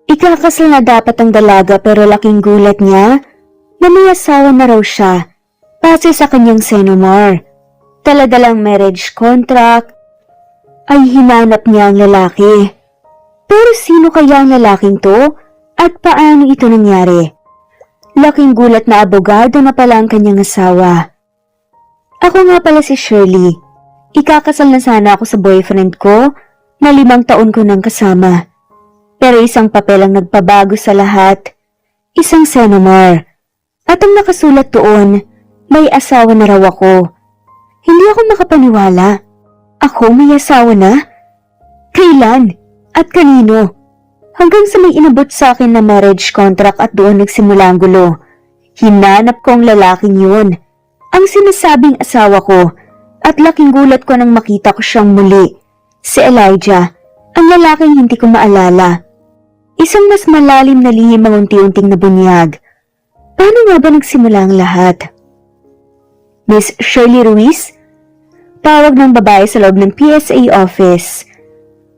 Ikakasal na dapat ang dalaga pero laking gulat niya na may asawa na raw siya base sa kanyang senomar. Taladalang marriage contract ay hinanap niya ang lalaki. Pero sino kaya ang lalaking to at paano ito nangyari? Laking gulat na abogado na pala ang kanyang asawa. Ako nga pala si Shirley. Ikakasal na sana ako sa boyfriend ko na 5 taon ko nang kasama. Pero isang papel ang nagpabago sa lahat. Isang senomar. At ang nakasulat doon, may asawa na raw ako. Hindi ako makapaniwala. Ako may asawa na? Kailan? At kanino? Hanggang sa may inabot sa akin na marriage contract at doon nagsimula ang gulo. Hinanap ko ang lalaking yun. Ang sinasabing asawa ko. At laking gulat ko nang makita ko siyang muli. Si Elijah, ang lalaking hindi ko maalala. Isang mas malalim na lihim ang unti-unting nabunyag. Paano nga ba nagsimula ang lahat? Miss Shirley Ruiz? Tawag ng babae sa loob ng PSA office.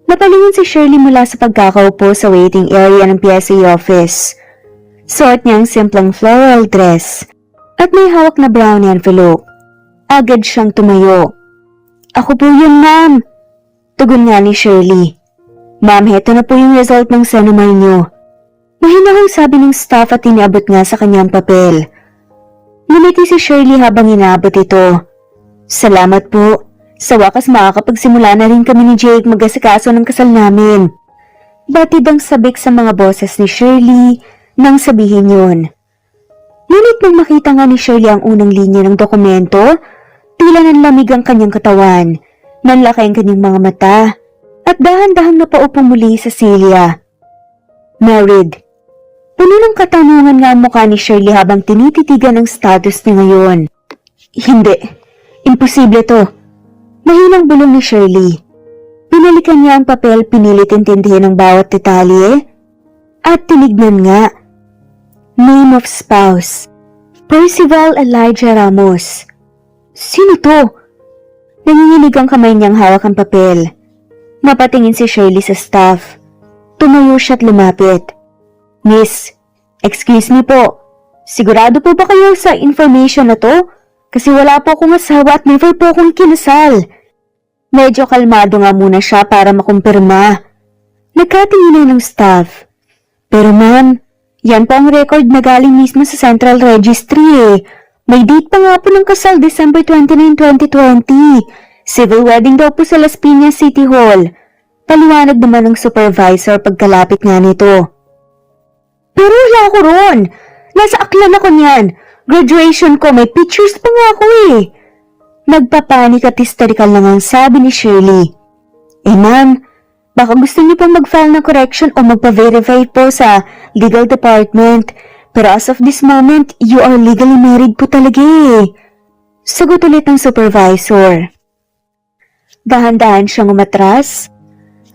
Napalingon si Shirley mula sa pagkakaupo sa waiting area ng PSA office. Suot niya ang simpleng floral dress at may hawak na brown envelope. Agad siyang tumayo. Ako po yun, ma'am. Tugon nga ni Shirley. Ma'am, heto na po yung result ng senomar niyo. Mahinahong sabi ng staff at iniabot nga sa kanyang papel. Ngumiti si Shirley habang inaabot ito. Salamat po. Sa wakas makakapagsimula na rin kami ni Jake mag-asikaso ng kasal namin. Batid ang sabik sa mga boses ni Shirley nang sabihin yun. Ngunit nang makita nga ni Shirley ang unang linya ng dokumento, tila nanlamig ang kanyang katawan, nanlaki ang kanyang mga mata, at dahan-dahang napaupo muli sa Celia. Married. Puno ng katanungan nga ang mukha ni Shirley habang tinititigan ang status niya ngayon. Hindi. Imposible to. Mahinang bulong ni Shirley. Pinalikan niya ang papel, pinilit intindihin ang bawat detalye, at tinignan nga. Name of spouse. Percival Elijah Ramos. Sino to? Nanginginig ang kamay niyang hawak ang papel. Napatingin si Shirley sa staff. Tumayo siya at lumapit. Miss, excuse me po. Sigurado po ba kayo sa information na to? Kasi wala po akong asawa at never po akong kinasal. Medyo kalmado nga muna siya para makumpirma. Nagkatinginan ng staff. Pero ma'am, yan po ang record na galing mismo sa Central Registry eh. May date pa nga po ng kasal, December 29, 2020. Civil wedding daw po sa Las Piñas City Hall. Paliwanag naman ng supervisor pagkalapit nga nito. Pero wala ako ron. Nasa aklan ako niyan. Graduation ko, may pictures pa nga ako eh. Nagpapanik at hysterical na nga sabi ni Shirley. Ma'am, baka gusto niyo pang mag-file ng correction o magpa-verify po sa legal department. Pero as of this moment, you are legally married po talaga eh. Sagot ulit ng supervisor. Dahan-dahan siyang umatras.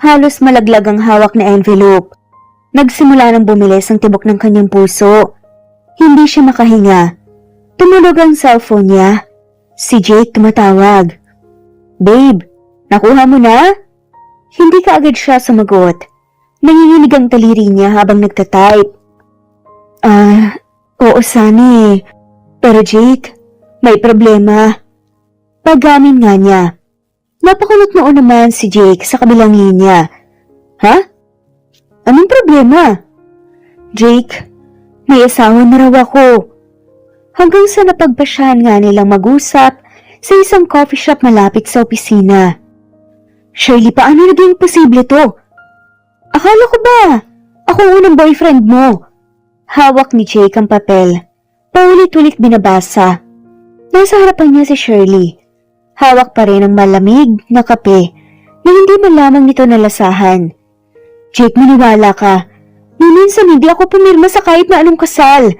Halos malaglag ang hawak na envelope. Nagsimula ng bumilis ang tibok ng kanyang puso. Hindi siya makahinga. Tumunog ang cellphone niya. Si Jake tumatawag. Babe, nakuha mo na? Hindi kaagad siya sumagot. Nanginginig ang daliri niya habang nagtatype. Oo sana eh. Pero Jake, may problema. Pagamin nga niya. Napakulot noon naman si Jake sa kabilang linya. Ha? Anong problema? Jake, may asawa na raw ako. Hanggang sa napagpasyahan nga nilang mag-usap sa isang coffee shop malapit sa opisina. Shirley, paano naging posible to? Akala ko ba? Ako unang boyfriend mo. Hawak ni Jake ang papel. Paulit-ulit binabasa. Nasa harapan niya si Shirley. Hawak pa rin ang malamig na kape na hindi man lamang nito nalasahan. Jake, maniwala ka. Minsan hindi ako pumirma sa kahit na anong kasal.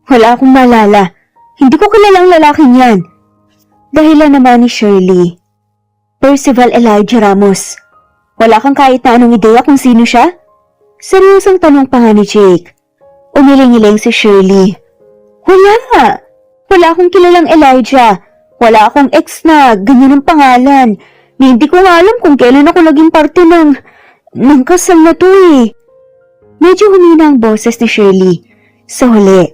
Wala akong maalala. Hindi ko kilalang lalaking yan. Dahilan naman ni Shirley. Percival Elijah Ramos. Wala kang kahit na anong ideya kung sino siya? Seryosong tanong pa nga ni Jake. Umiling-iling si Shirley. Wala! Wala akong kilalang Elijah. Wala akong ex na ganyan ang pangalan. Hindi ko nga alam kung kailan ako naging parte ng Nang kasal na to eh. Medyo humina ang boses ni Shirley sa huli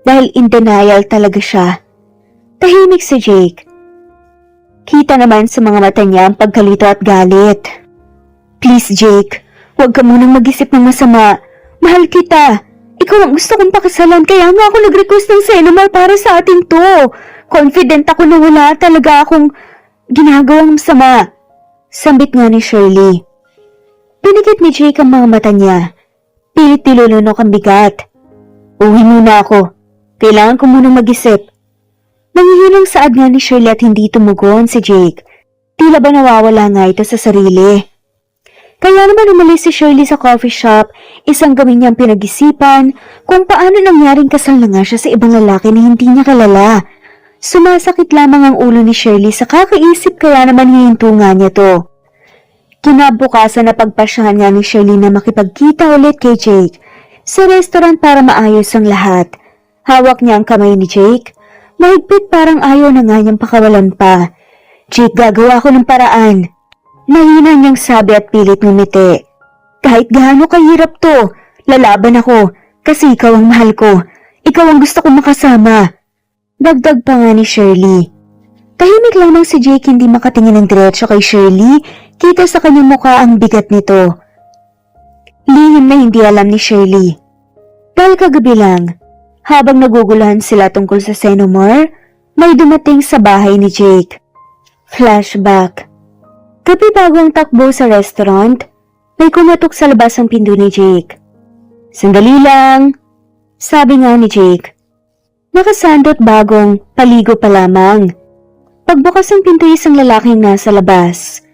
dahil in denial talaga siya. Tahimik si Jake. Kita naman sa mga mata niya ang pagkalito at galit. Please Jake, huwag ka munang mag-isip ng masama. Mahal kita. Ikaw ang gusto kong pakasalan kaya nga ako nag-request ng Senomar para sa atin to. Confident ako na wala talaga akong ginagawang masama. Sambit nga ni Shirley. Pinikit ni Jake ang mga mata niya. Pilit nilulunok ang bigat. Uwi muna ako. Kailangan ko munang mag-isip. Nangihinang saad nga ni Shirley at hindi tumugon si Jake. Tila ba nawawala nga ito sa sarili. Kaya naman umalis si Shirley sa coffee shop, isang gawin niyang pinag-isipan kung paano nangyaring kasal na nga siya sa ibang lalaki na hindi niya kilala. Sumasakit lamang ang ulo ni Shirley sa kakaisip kaya naman hihinto nga niya to. Kinabukasan na pagpasyahan nga ni Shirley na makipagkita ulit kay Jake sa restaurant para maayos ang lahat. Hawak niya ang kamay ni Jake. Mahigpit parang ayaw na nga niyang pakawalan pa. Jake, gagawa ko ng paraan. Mahina niyang sabi at pilit ngumiti. Kahit gaano kahirap to, lalaban ako kasi ikaw ang mahal ko. Ikaw ang gusto kong makasama. Dagdag pa nga ni Shirley. Tahimik lamang si Jake hindi makatingin ng diretso kay Shirley, kita sa kanyang mukha ang bigat nito. Lihim na hindi alam ni Shirley. Dahil kagabi lang, habang naguguluhan sila tungkol sa Senomar, may dumating sa bahay ni Jake. Flashback. Gabi bago ang takbo sa restaurant, may kumatok sa labas ang pinto ni Jake. Sandali lang, sabi nga ni Jake. Nakasandot bagong paligo pa lamang. Pagbukas ng pinto isang lalaking nasa labas.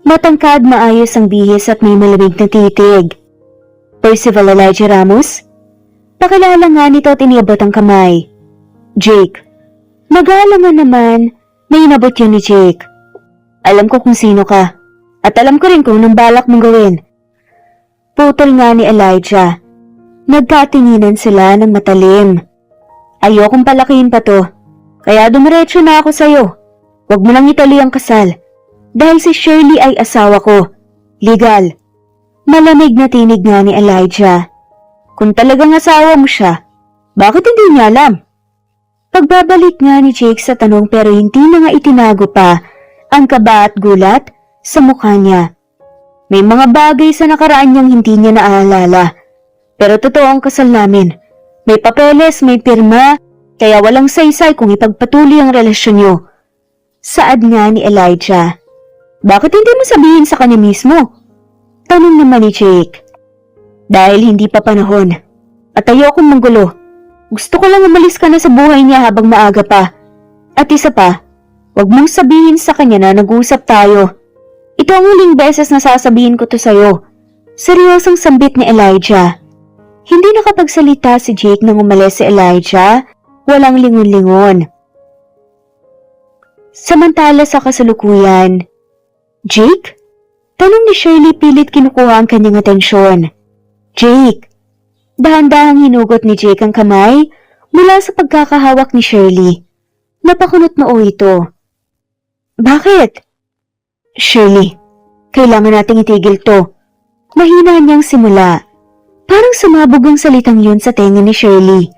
Matangkad, maayos ang bihis at may malamig na titig. Percival Elijah Ramos? Pakilala nga nito at iniabot ang kamay. Jake. Nag-aalangan naman na inabot yun ni Jake. Alam ko kung sino ka. At alam ko rin kung anong balak mong gawin. Putol nga ni Elijah. Nagkatinginan sila ng matalim. Ayokong palakihin pa to. Kaya dumiretso na ako sa'yo. Huwag mo lang itali ang kasal. Dahil si Shirley ay asawa ko. Legal. Malamig na tinig nga ni Elijah. Kung talagang asawa mo siya, bakit hindi niya alam? Pagbabalik nga ni Jake sa tanong pero hindi na nga itinago pa ang kaba at gulat sa mukha niya. May mga bagay sa nakaraan niyang hindi niya naaalala. Pero totoo ang kasal namin. May papeles, may pirma, kaya walang saysay kung ipagpatuloy ang relasyon niyo. Saad nga ni Elijah. Bakit hindi mo sabihin sa kanya mismo? Tanong naman ni Jake. Dahil hindi pa panahon. At ayokong manggulo. Gusto ko lang umalis ka na sa buhay niya habang maaga pa. At isa pa, huwag mong sabihin sa kanya na nag-uusap tayo. Ito ang huling beses na sasabihin ko to sa'yo. Seryosong sambit ni Elijah. Hindi nakapagsalita si Jake nang umalis si Elijah. Walang lingon-lingon. Samantala sa kasalukuyan, Jake? Tanong ni Shirley pilit kinukuha ang kanyang atensyon. Jake. Dahan-dahang hinugot ni Jake ang kamay mula sa pagkakahawak ni Shirley. Napakunot noo ito. Bakit? Shirley, kailangan nating itigil to. Mahina niyang simula. Parang sumabog ang salitang yun sa tenga ni Shirley.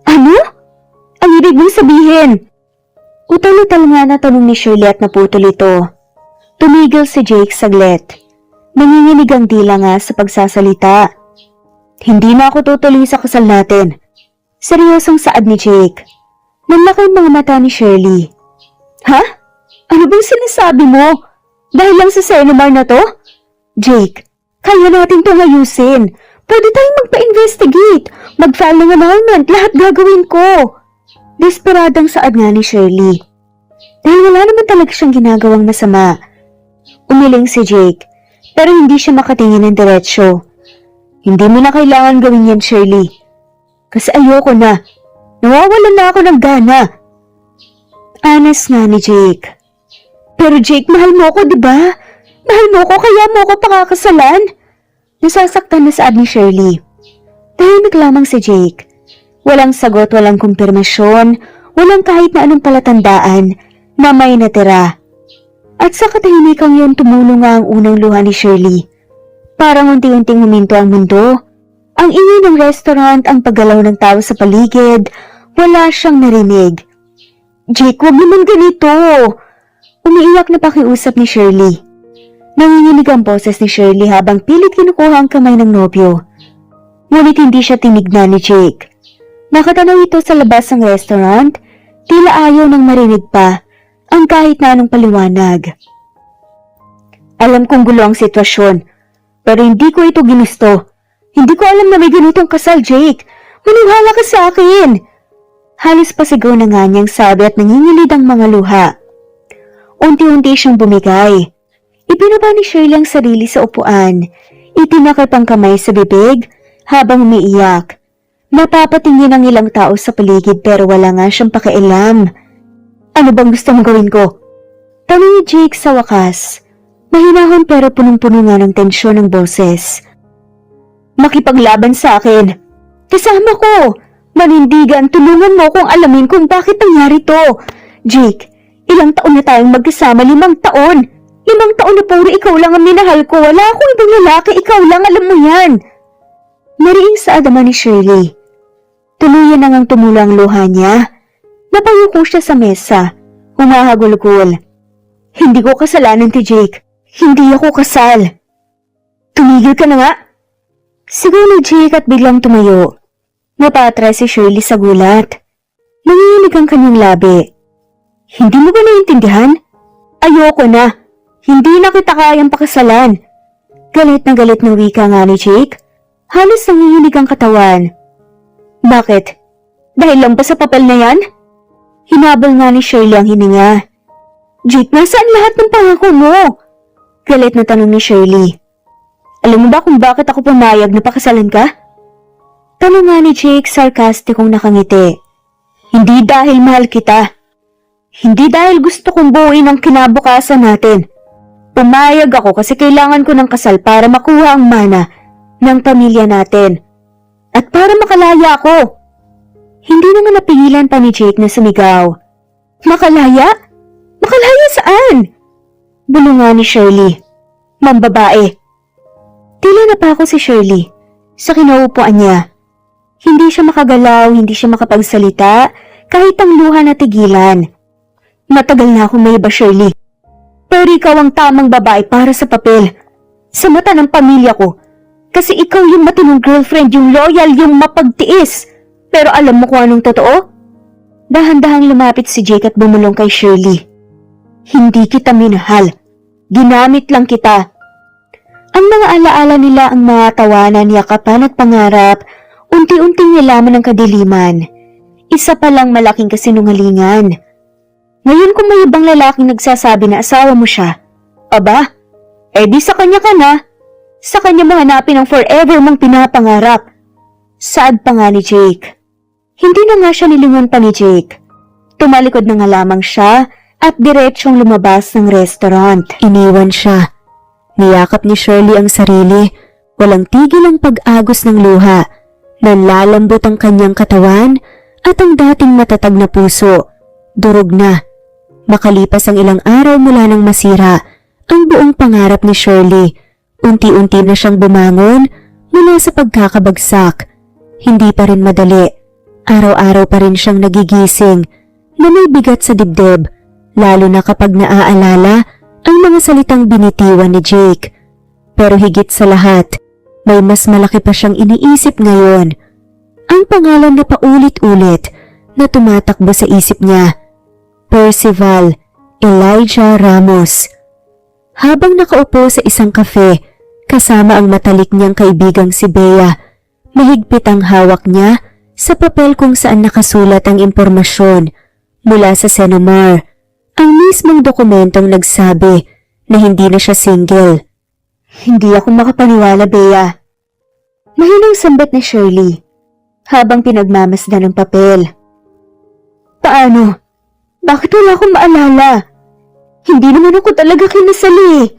Ano? Ang ibig mong sabihin? Utal-utal nga na tanong ni Shirley at naputol ito. Tumigil si Jake saglit. Nanginginig ang dila nga sa pagsasalita. Hindi na ako tutuloy sa kasal natin. Seryosong saad ni Jake. Nanlaki ang mga mata ni Shirley. Ha? Ano bang sinasabi mo? Dahil lang sa Senomar na to? Jake, kaya natin itong ayusin. Pwede tayong magpa-investigate. Mag-file ng annulment. Lahat gagawin ko. Desperadang saad nga ni Shirley. Dahil wala naman talaga siyang ginagawang masama. Umiling si Jake, pero hindi siya makatingin ng diretsyo. Hindi mo na kailangan gawin yan, Shirley. Kasi ayoko na. Nawawalan na ako ng gana. Honest nga ni Jake. Pero Jake, mahal mo ko, diba? Mahal mo ko, kaya mo ko pakakasalan. Nasasaktan na saad ni Shirley. Tahimik lamang si Jake. Walang sagot, walang kumpirmasyon, walang kahit na anong palatandaan na may natira. At sa katahimikang yun tumulong nga ang unang luha ni Shirley. Parang unti-unting huminto ang mundo. Ang ingay ng restaurant, ang paggalaw ng tao sa paligid, wala siyang narinig. Jake, wag naman ganito! Umiiyak na pakiusap ni Shirley. Nanginginig ang boses ni Shirley habang pilit kinukuha ang kamay ng nobyo. Ngunit hindi siya tinignan ni Jake. Nakatanaw ito sa labas ng restaurant, tila ayaw nang marinig pa ang kahit na anong paliwanag. Alam kong gulo ang sitwasyon, pero hindi ko ito ginusto. Hindi ko alam na may ganitong kasal, Jake. Maniwala ka sa akin. Halos pasigaw na nga niyang sabi at nangingilid ang mga luha. Unti-unti siyang bumigay. Ibinaba ni Shirley ang sarili sa upuan. Itinakip ang kamay sa bibig habang umiiyak. Napapatingin ang ilang tao sa paligid pero wala nga siyang pakialam. Ano bang gusto mong gawin ko? Tanong ni Jake sa wakas. Mahinahon pero punong-puno nga ng tensyon ng boses. Makipaglaban sa akin. Kasama ko. Manindigan, tulungan mo kung alamin kung bakit nangyari to. Jake, ilang taon na tayong magkasama? 5 taon. 5 taon na puro ikaw lang ang minahal ko. Wala akong ibang lalaki, ikaw lang, alam mo yan. Nariing sa adama ni Shirley. Tuluyan na ngang tumulo ang luha niya. Napayuko siya sa mesa. Humahagulgol. Hindi ko kasalanan ti Jake. Hindi ako kasal. Tumigil ka na nga. Sigaw ni Jake at biglang tumayo. Napatras si Shirley sa gulat. Nanginginig ang kanyang labi. Hindi mo ba naiintindihan? Ayoko na. Hindi na kita kayang pakasalan. Galit na wika nga ni Jake. Halos nanginginig ang katawan. Bakit? Dahil lang ba sa papel na yan? Hinabol nga ni Shirley ang hininga. Jake, nasaan lahat ng pangako mo? Galit na tanong ni Shirley. Alam mo ba kung bakit ako pumayag na pakasalan ka? Tanong nga ni Jake sarkastikong nakangiti. Hindi dahil mahal kita. Hindi dahil gusto kong buuin ang kinabukasan natin. Pumayag ako kasi kailangan ko ng kasal para makuha ang mana ng pamilya natin. At para makalaya ako. Hindi naman napigilan pa ni Jake na sumigaw. Makalaya? Makalaya saan? Bulungan ni Shirley. Mambabae. Tila napako si Shirley sa kinaupuan niya. Hindi siya makagalaw, hindi siya makapagsalita, kahit ang luha na tigilan. Matagal na akong may iba, Shirley. Pero ikaw ang tamang babae para sa papel. Sa mata ng pamilya ko. Kasi ikaw yung matinong girlfriend, yung loyal, yung mapagtiis. Pero alam mo kung anong totoo? Dahan-dahang lumapit si Jake at bumulong kay Shirley. Hindi kita minahal. Ginamit lang kita. Ang mga alaala nila ang mga tawanan, yakapan at pangarap, unti-unting nilaman ng kadiliman. Isa pa lang malaking kasinungalingan. Ngayon kung may ibang lalaking nagsasabi na asawa mo siya, aba, di sa kanya ka na. Sa kanya mo hanapin ang forever mong pinapangarap. Saad pa nga ni Jake. Hindi na nga siya nilingon pa ni Jake. Tumalikod na nga lamang siya at diretsyong lumabas ng restaurant. Iniwan siya. Niyakap ni Shirley ang sarili, walang tigil ang pag-agos ng luha, nanlalambot ang kanyang katawan at ang dating matatag na puso, durog na. Makalipas ang ilang araw mula nang masira ang buong pangarap ni Shirley, unti-unti na siyang bumangon mula sa pagkakabagsak. Hindi pa rin madali, araw-araw pa rin siyang nagigising na may bigat sa dibdib, lalo na kapag naaalala ang mga salitang binitiwan ni Jake. Pero higit sa lahat, may mas malaki pa siyang iniisip ngayon. Ang pangalan na paulit-ulit na tumatakbo sa isip niya, Percival Elijah Ramos. Habang nakaupo sa isang kafe, kasama ang matalik niyang kaibigang si Bea, mahigpit ang hawak niya sa papel kung saan nakasulat ang impormasyon mula sa Senomar. Ang mismong dokumentong nagsabi na hindi na siya single. Hindi ako makapaniwala, Bea. Mahinang sambat ni Shirley habang pinagmamasdan ng papel. Paano? Bakit wala akong maalala? Hindi naman ako talaga kinasali.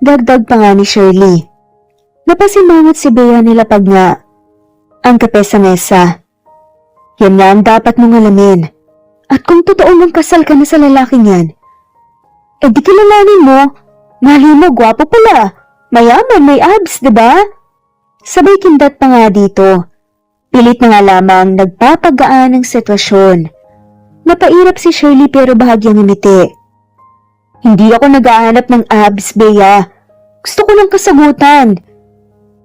Dagdag pa nga ni Shirley. Napasimangot si Bea nilapag nga ang kape sa mesa. Yan nga ang dapat mong alamin. At kung totoo mong kasal ka na sa lalaking yan, di kilalanin mo, mali mo, gwapo pala. Mayaman, may abs, diba? Sabay kindat pa nga dito. Pilit na nga lamang nagpapagaan ang sitwasyon. Napairap si Shirley pero bahagyang ngumiti. Hindi ako naghahanap ng abs, Bea. Gusto ko lang kasagutan.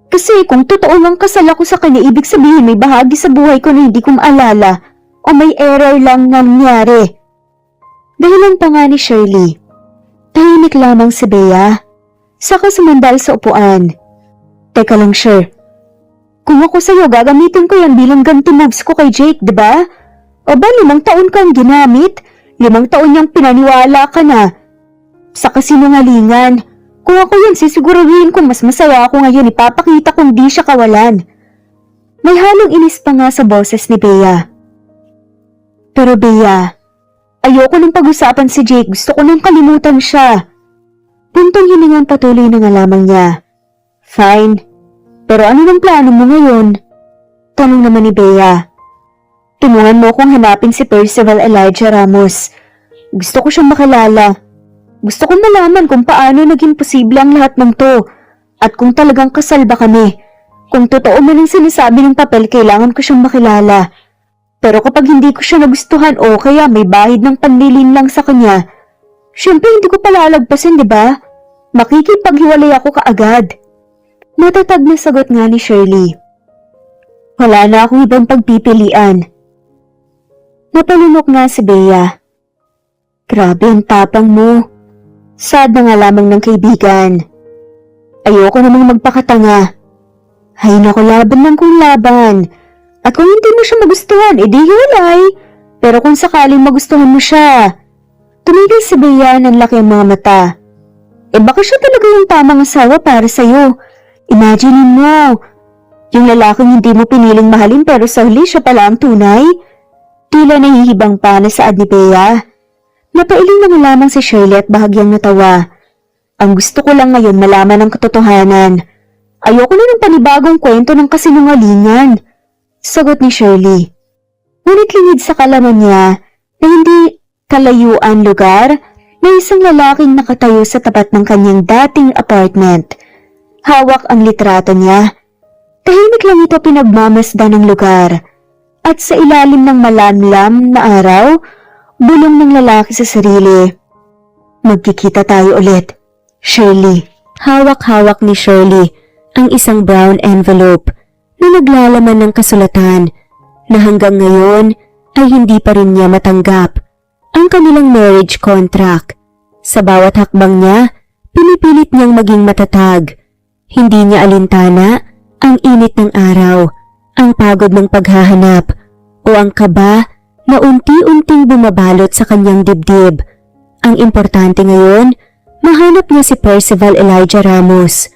Kasi kung totoo lang kasal ako sa kanya, ibig sabihin may bahagi sa buhay ko na hindi ko maalala o may error lang na nangyari. Dahilan pa nga ni Shirley. Tahimik lamang si Bea. Saka sumandal sa upuan. Teka lang, Sher. Kung ako sa'yo, gagamitin ko yan bilang ganti moves ko kay Jake, diba? O ba 5 taon kang ginamit? 5 taon niyang pinaniwala ka na. Sa kasinungalingan. Kung ako yan, sisiguraduhin kong mas masaya ako ngayon, ipapakita kong di siya kawalan. May halong inis pa nga sa boses ni Bea. Pero Bea, ayoko nang pag-usapan si Jake, gusto ko nang kalimutan siya. Puntong hiningang patuloy na nga lamang niya. Fine, pero ano ng plano mo ngayon? Tanong naman ni Bea. Tulungan mo akong hanapin si Percival Elijah Ramos. Gusto ko siyang makilala. Gusto kong malaman kung paano naging posible ang lahat ng to at kung talagang kasal ba kami. Kung totoo man ang sinasabi ng papel, kailangan ko siyang makilala. Pero kapag hindi ko siya nagustuhan o kaya may bahid ng panlilin lang sa kanya, syempre hindi ko palalagpasin, di ba? Makikipaghiwalay ako kaagad. Matatag na sagot nga ni Shirley. Wala na akong ibang pagpipilian. Napalunok nga si Bea. Grabe ang tapang mo. Sad na nga lamang ng kaibigan. Ayoko namang magpakatanga. Hay nako, laban lang kung laban. At kung hindi mo siya magustuhan, edi hiwalay. Pero kung sakaling magustuhan mo siya. Tumigil si Bea ng laki ang mga mata. Baka siya talaga yung tamang asawa para sa'yo. Imaginin mo, yung lalaking hindi mo piniling mahalin pero sa huli siya pala ang tunay. Tila nahihibang pa na saad ni Bea. Napailing na nga lamang si Shirley at bahagyang natawa. Ang gusto ko lang ngayon malaman ang katotohanan. Ayoko na ng panibagong kwento ng kasinungalingan. Sagot ni Shirley. Ngunit lingid sa kalaman niya na hindi kalayuan lugar, may isang lalaking nakatayo sa tapat ng kanyang dating apartment. Hawak ang litrato niya. Tahimik lang ito pinagmamasdan ng lugar. At sa ilalim ng malamlam na araw, bulong ng lalaki sa sarili. Magkikita tayo ulit, Shirley. Hawak-hawak ni Shirley ang isang brown envelope na naglalaman ng kasulatan na hanggang ngayon ay hindi pa rin niya matanggap ang kanilang marriage contract. Sa bawat hakbang niya, pinipilit niyang maging matatag. Hindi niya alintana ang init ng araw, ang pagod ng paghahanap o ang kaba na unti-unting bumabalot sa kanyang dibdib. Ang importante ngayon, mahanap niya si Percival Elijah Ramos.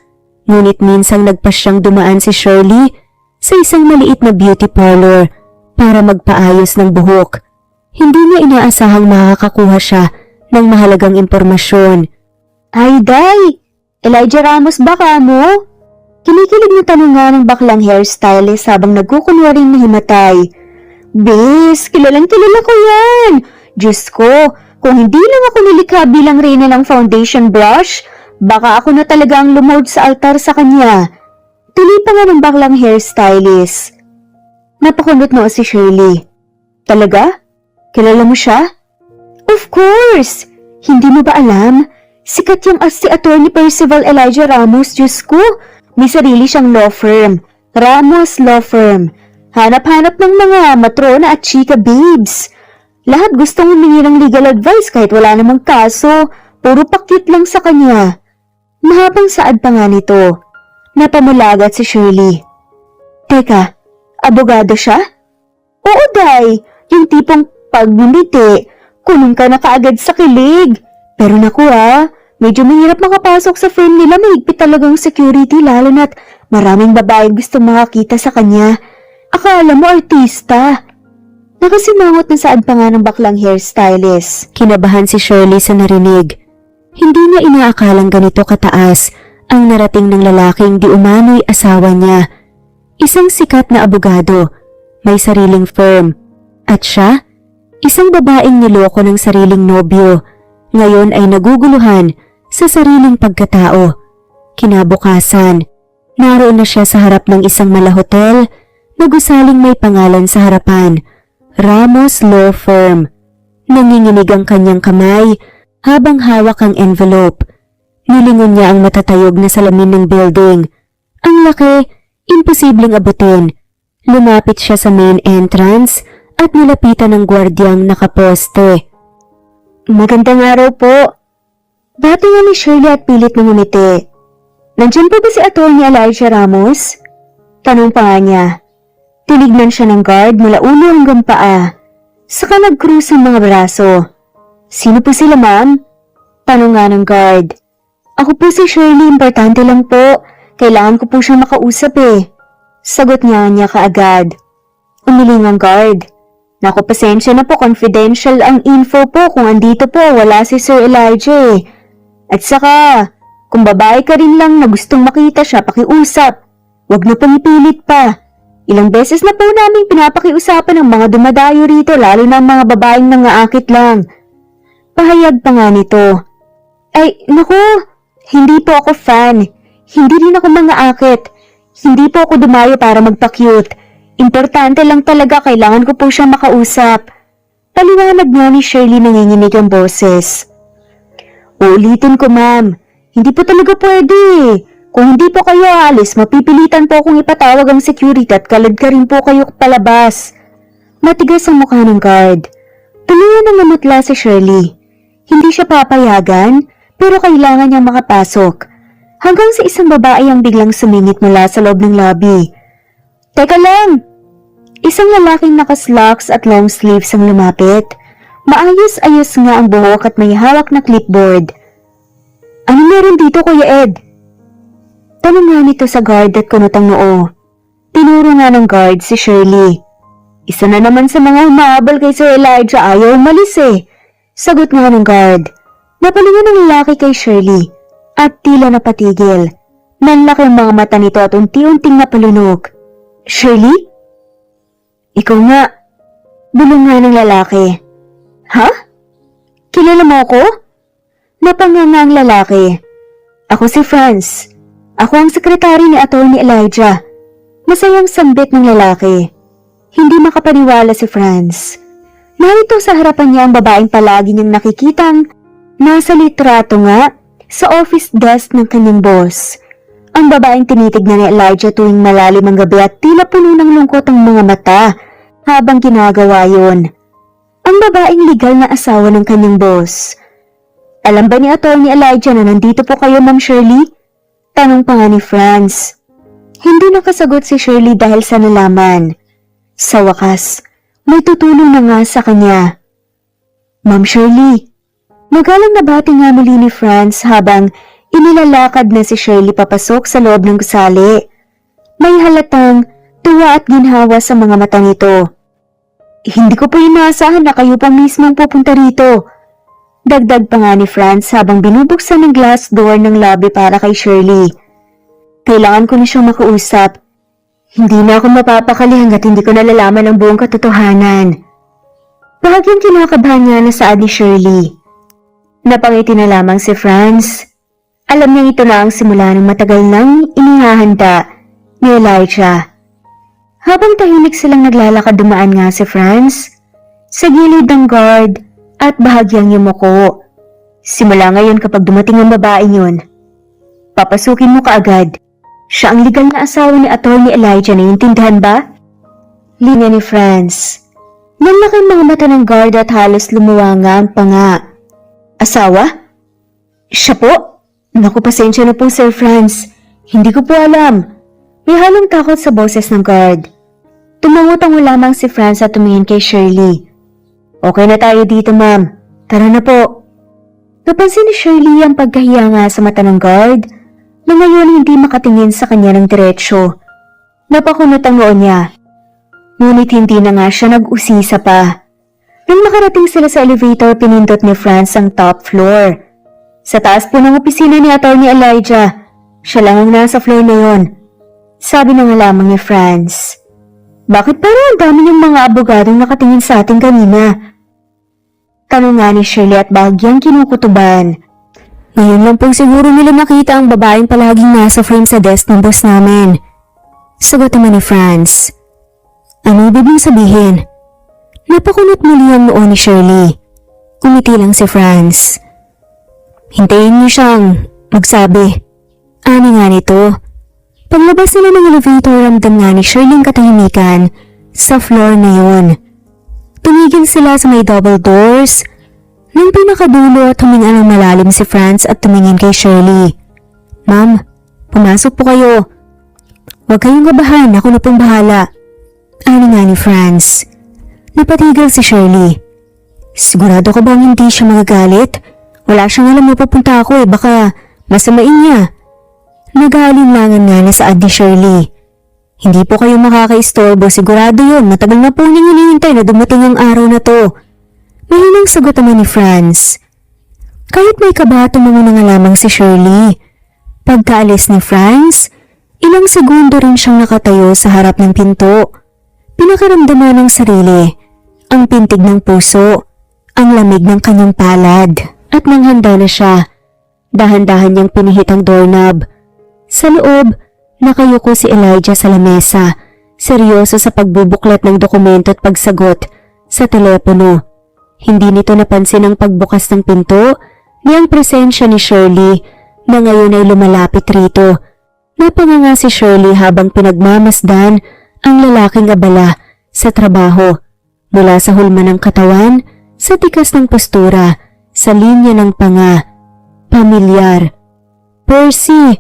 Ngunit minsang nagpasyang dumaan si Shirley sa isang maliit na beauty parlor para magpaayos ng buhok. Hindi niya inaasahang makakakuha siya ng mahalagang impormasyon. Ay, Day! Elijah Ramos ba ka mo? Kinikilig na tanong nga ng baklang hairstylist habang nagkukunwaring nahimatay. Bes, kilalang kilala ko yan! Diyos ko, kung hindi lang ako nilikha bilang reyna ng foundation brush, baka ako na talagang lumood sa altar sa kanya. Tuloy pa nga ng baklang hairstylist. Napakunot mo si Shirley. Talaga? Kilala mo siya? Of course! Hindi mo ba alam? Sikat yung si Attorney Percival Elijah Ramos, Diyos ko. May sarili siyang law firm, Ramos Law Firm. Hanap-hanap ng mga matrona at chika babes. Lahat gustong humingi ng legal advice kahit wala namang kaso. Puro pakit lang sa kanya. Mahabang saad pa nga nito. Napamulagat si Shirley. Teka, abogado siya? Oo, Day. Yung tipong pagbumiti, kunin ka na kaagad sa kilig. Pero naku medyo mahirap makapasok sa firm nila. Mahigpit talagang security lalo na't maraming babae gusto makakita sa kanya. Akala mo artista. Nakasimangot na saad pa nga ng baklang hairstylist. Kinabahan si Shirley sa narinig. Hindi niya inaakalang ganito kataas ang narating ng lalaking di umano'y asawa niya. Isang sikat na abogado, may sariling firm. At siya, isang babaeng niloko ng sariling nobyo, ngayon ay naguguluhan sa sariling pagkatao. Kinabukasan, naroon na siya sa harap ng isang malahotel na gusaling may pangalan sa harapan, Ramos Law Firm. Nanginginig ang kanyang kamay habang hawak ang envelope. Nilingon niya ang matatayog na salamin ng building. Ang laki, imposibleng abutin. Lumapit siya sa main entrance at nilapitan ng gwardyang nakaposte. Magandang araw po. Bati nga ni Shirley at pilit na ngumiti. Nandiyan po ba si Atty. Elijah Ramos? Tanong pa nga niya. Tinignan siya ng guard mula ulo hanggang paa. Saka nag-cruise ang mga braso. Sino po sila, ma'am? Tanong nga ng guard. Ako po si Shirley, importante lang po. Kailangan ko po siyang makausap eh. Sagot niya kaagad. Umiling ang guard. Naku, pasensya na po, confidential ang info po. Kung andito po, wala si Sir Elijah eh. At saka, kung babae ka rin lang na gustong makita siya, pakiusap. Huwag na pong ipilit pa. Ilang beses na po namin pinapakiusapan ng mga dumadayo rito, lalo na ang mga babaeng nangaakit lang. Pahayag pa nga nito. Ay, naku, hindi po ako fan. Hindi rin ako mangaakit. Hindi po ako dumayo para magpa-cute. Importante lang talaga, kailangan ko po siyang makausap. Paliwanag nga ni Shirley nanginginig ang boses. Uulitin ko, ma'am. Hindi po talaga pwede. Kung hindi po kayo aalis, mapipilitan po akong ipatawag ang security at kalad ka rin po kayo palabas. Matigas ang mukha ng guard. Tuluyan ang namutla si Shirley. Hindi siya papayagan, pero kailangan niyang makapasok. Hanggang sa isang babae ang biglang sumingit mula sa loob ng lobby. Teka lang! Isang lalaking naka-slacks at long sleeves ang lumapit. Maayos-ayos nga ang buhok at may hawak na clipboard. Ano meron dito, Kuya Ed? Tanong nga nito sa guard at kunot ang noo. Tinuro nga ng guard si Shirley. Isa na naman sa mga humahabol kay Sir Elijah, ayaw umalis eh. Sagot nga ng guard. Napalingon ng lalaki kay Shirley at tila napatigil. Nanlaki ang mga mata nito at unti-unting napalunog. Shirley? Ikaw nga. Bulong nga ng lalaki. Ha? Kilala mo ako? Napanganga ang lalaki. Ako si Franz. Ako ang sekretary ni Atty. Elijah. Masayang sambit ng lalaki. Hindi makapaniwala si Franz. Narito sa harapan niya ang babaeng palagi niyang nakikitang nasa litrato nga sa office desk ng kanyang boss. Ang babaeng tinitignan ni Elijah tuwing malalim ang gabi at tila puno ng lungkot ang mga mata habang ginagawa yon. Ang babaeng legal na asawa ng kanyang boss. Alam ba ni Atty. Elijah na nandito po kayo, Ma'am Shirley? Tanong pa nga ni Franz. Hindi nakasagot si Shirley dahil sa nalaman. Sa wakas, may tutulong na nga sa kanya. Ma'am Shirley, magalang nabati nga muli ni Franz habang inilalakad na si Shirley papasok sa loob ng gusali. May halatang tuwa at ginhawa sa mga mata nito. Hindi ko po inaasahan na kayo pa mismo ang pupunta rito. Dagdag pa nga ni Franz habang binubuksan ng glass door ng lobby para kay Shirley. Kailangan ko na siyang makausap. Hindi na ako mapapakali hanggat hindi ko nalalaman ang buong katotohanan. Bahagyang kinakabahan niya na saad ni Shirley. Napangiti na lamang si Franz. Alam niya ito na ang simula ng matagal nang inihahanda ni Elijah. Habang tahimik silang naglalakad dumaan nga si Franz sa gilid ng guard at bahagyang yumuko. Simula ngayon kapag dumating ang babaeng yun, papasukin mo kaagad. Siya ang legal na asawa ni Atty. Elijah, naiintindihan ba? Linya ni Franz. Nanlaki ang mga mata ng guard at halos lumuwanga ang panga. Asawa? Siya po? Naku, pasensya na po, Sir Franz. Hindi ko po alam. May halong takot sa boses ng guard. Tumangutango lamang si Franz at tumingin kay Shirley. Okay na tayo dito, ma'am. Tara na po. Napansin ni Shirley ang pagkahiya nga sa mata ng guard na ngayon hindi makatingin sa kanya ng diretsyo. Napakunot ang noo niya. Ngunit hindi na nga siya nag-usisa pa. Nang makarating sila sa elevator, pinindot ni Franz ang top floor. Sa taas po ng opisina ni Atty. Elijah. Siya lang ang nasa floor na yon. Sabi na nga lamang ni Franz. Bakit parang ang dami ng mga abogadong nakatingin sa atin kanina? Tanong nga ni Shirley at bahagyang kinukutuban. Ngayon lang po siguro nila nakita ang babaeng palaging nasa frame sa desk ng boss namin. Sagot naman ni Franz. Ano ibig sabihin? Napakunot muli ang noo ni Shirley. Umiti lang si Franz. Hintayin niyo siyang magsabi. Ani nga nito. Paglabas nila ng elevator, ramdam nga ni Shirley ang katahimikan sa floor na yun. Tumigil sila sa may double doors. Nang pinakadulo at huminga ng malalim si Franz at tumingin kay Shirley. Ma'am, pumasok po kayo. Huwag kayong kabahan, ako na pong bahala. Ani nga ni Franz. Napatigil si Shirley. Sigurado ka bang hindi siya magagalit? Wala siyang alam na pupunta ako baka masamain niya. Nag-aalinlangan nga na saad ni Shirley. Hindi po kayo makakaistorbo, sigurado yun. Matagal na po niyong hinihintay na dumating ang araw na to. Mahinang sagot naman ni Franz. Kahit may kaba, tumango na nga lamang si Shirley. Pagkaalis ni Franz, ilang segundo rin siyang nakatayo sa harap ng pinto. Pinakiramdaman ng sarili, ang pintig ng puso, ang lamig ng kanyang palad. At nang handa na siya, dahan-dahan niyang pinihit ang doorknob. Sa loob, nakayuko si Elijah sa lamesa, seryoso sa pagbubuklat ng dokumento at pagsagot sa telepono. Hindi nito napansin ang pagbukas ng pinto ni ang presensya ni Shirley na ngayon ay lumalapit rito. Napanganga si Shirley habang pinagmamasdan ang lalaking abala sa trabaho. Mula sa hulma ng katawan, sa tikas ng postura, sa linya ng panga. Pamilyar. Percy!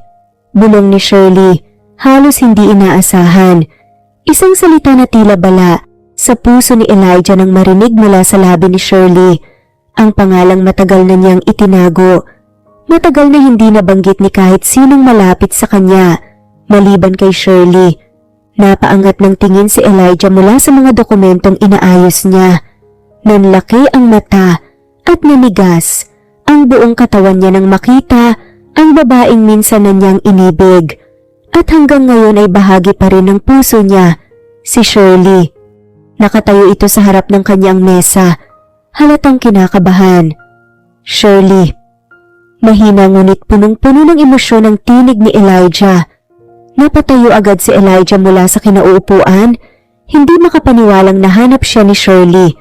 Bulong ni Shirley, halos hindi inaasahan. Isang salita na tila bala sa puso ni Elijah nang marinig mula sa labi ni Shirley. Ang pangalang matagal na niyang itinago. Matagal na hindi nabanggit ni kahit sinong malapit sa kanya, maliban kay Shirley. Napaangat ng tingin si Elijah mula sa mga dokumentong inaayos niya. Nanlaki ang mata at nanigas ang buong katawan niya nang makita ang babaeng minsan na niyang inibig. At hanggang ngayon ay bahagi pa rin ng puso niya, si Shirley. Nakatayo ito sa harap ng kanyang mesa, halatang kinakabahan. Shirley. Mahina ngunit punong-puno ng emosyon ang tinig ni Elijah. Napatayo agad si Elijah mula sa kinauupuan, hindi makapaniwalang nahanap siya ni Shirley.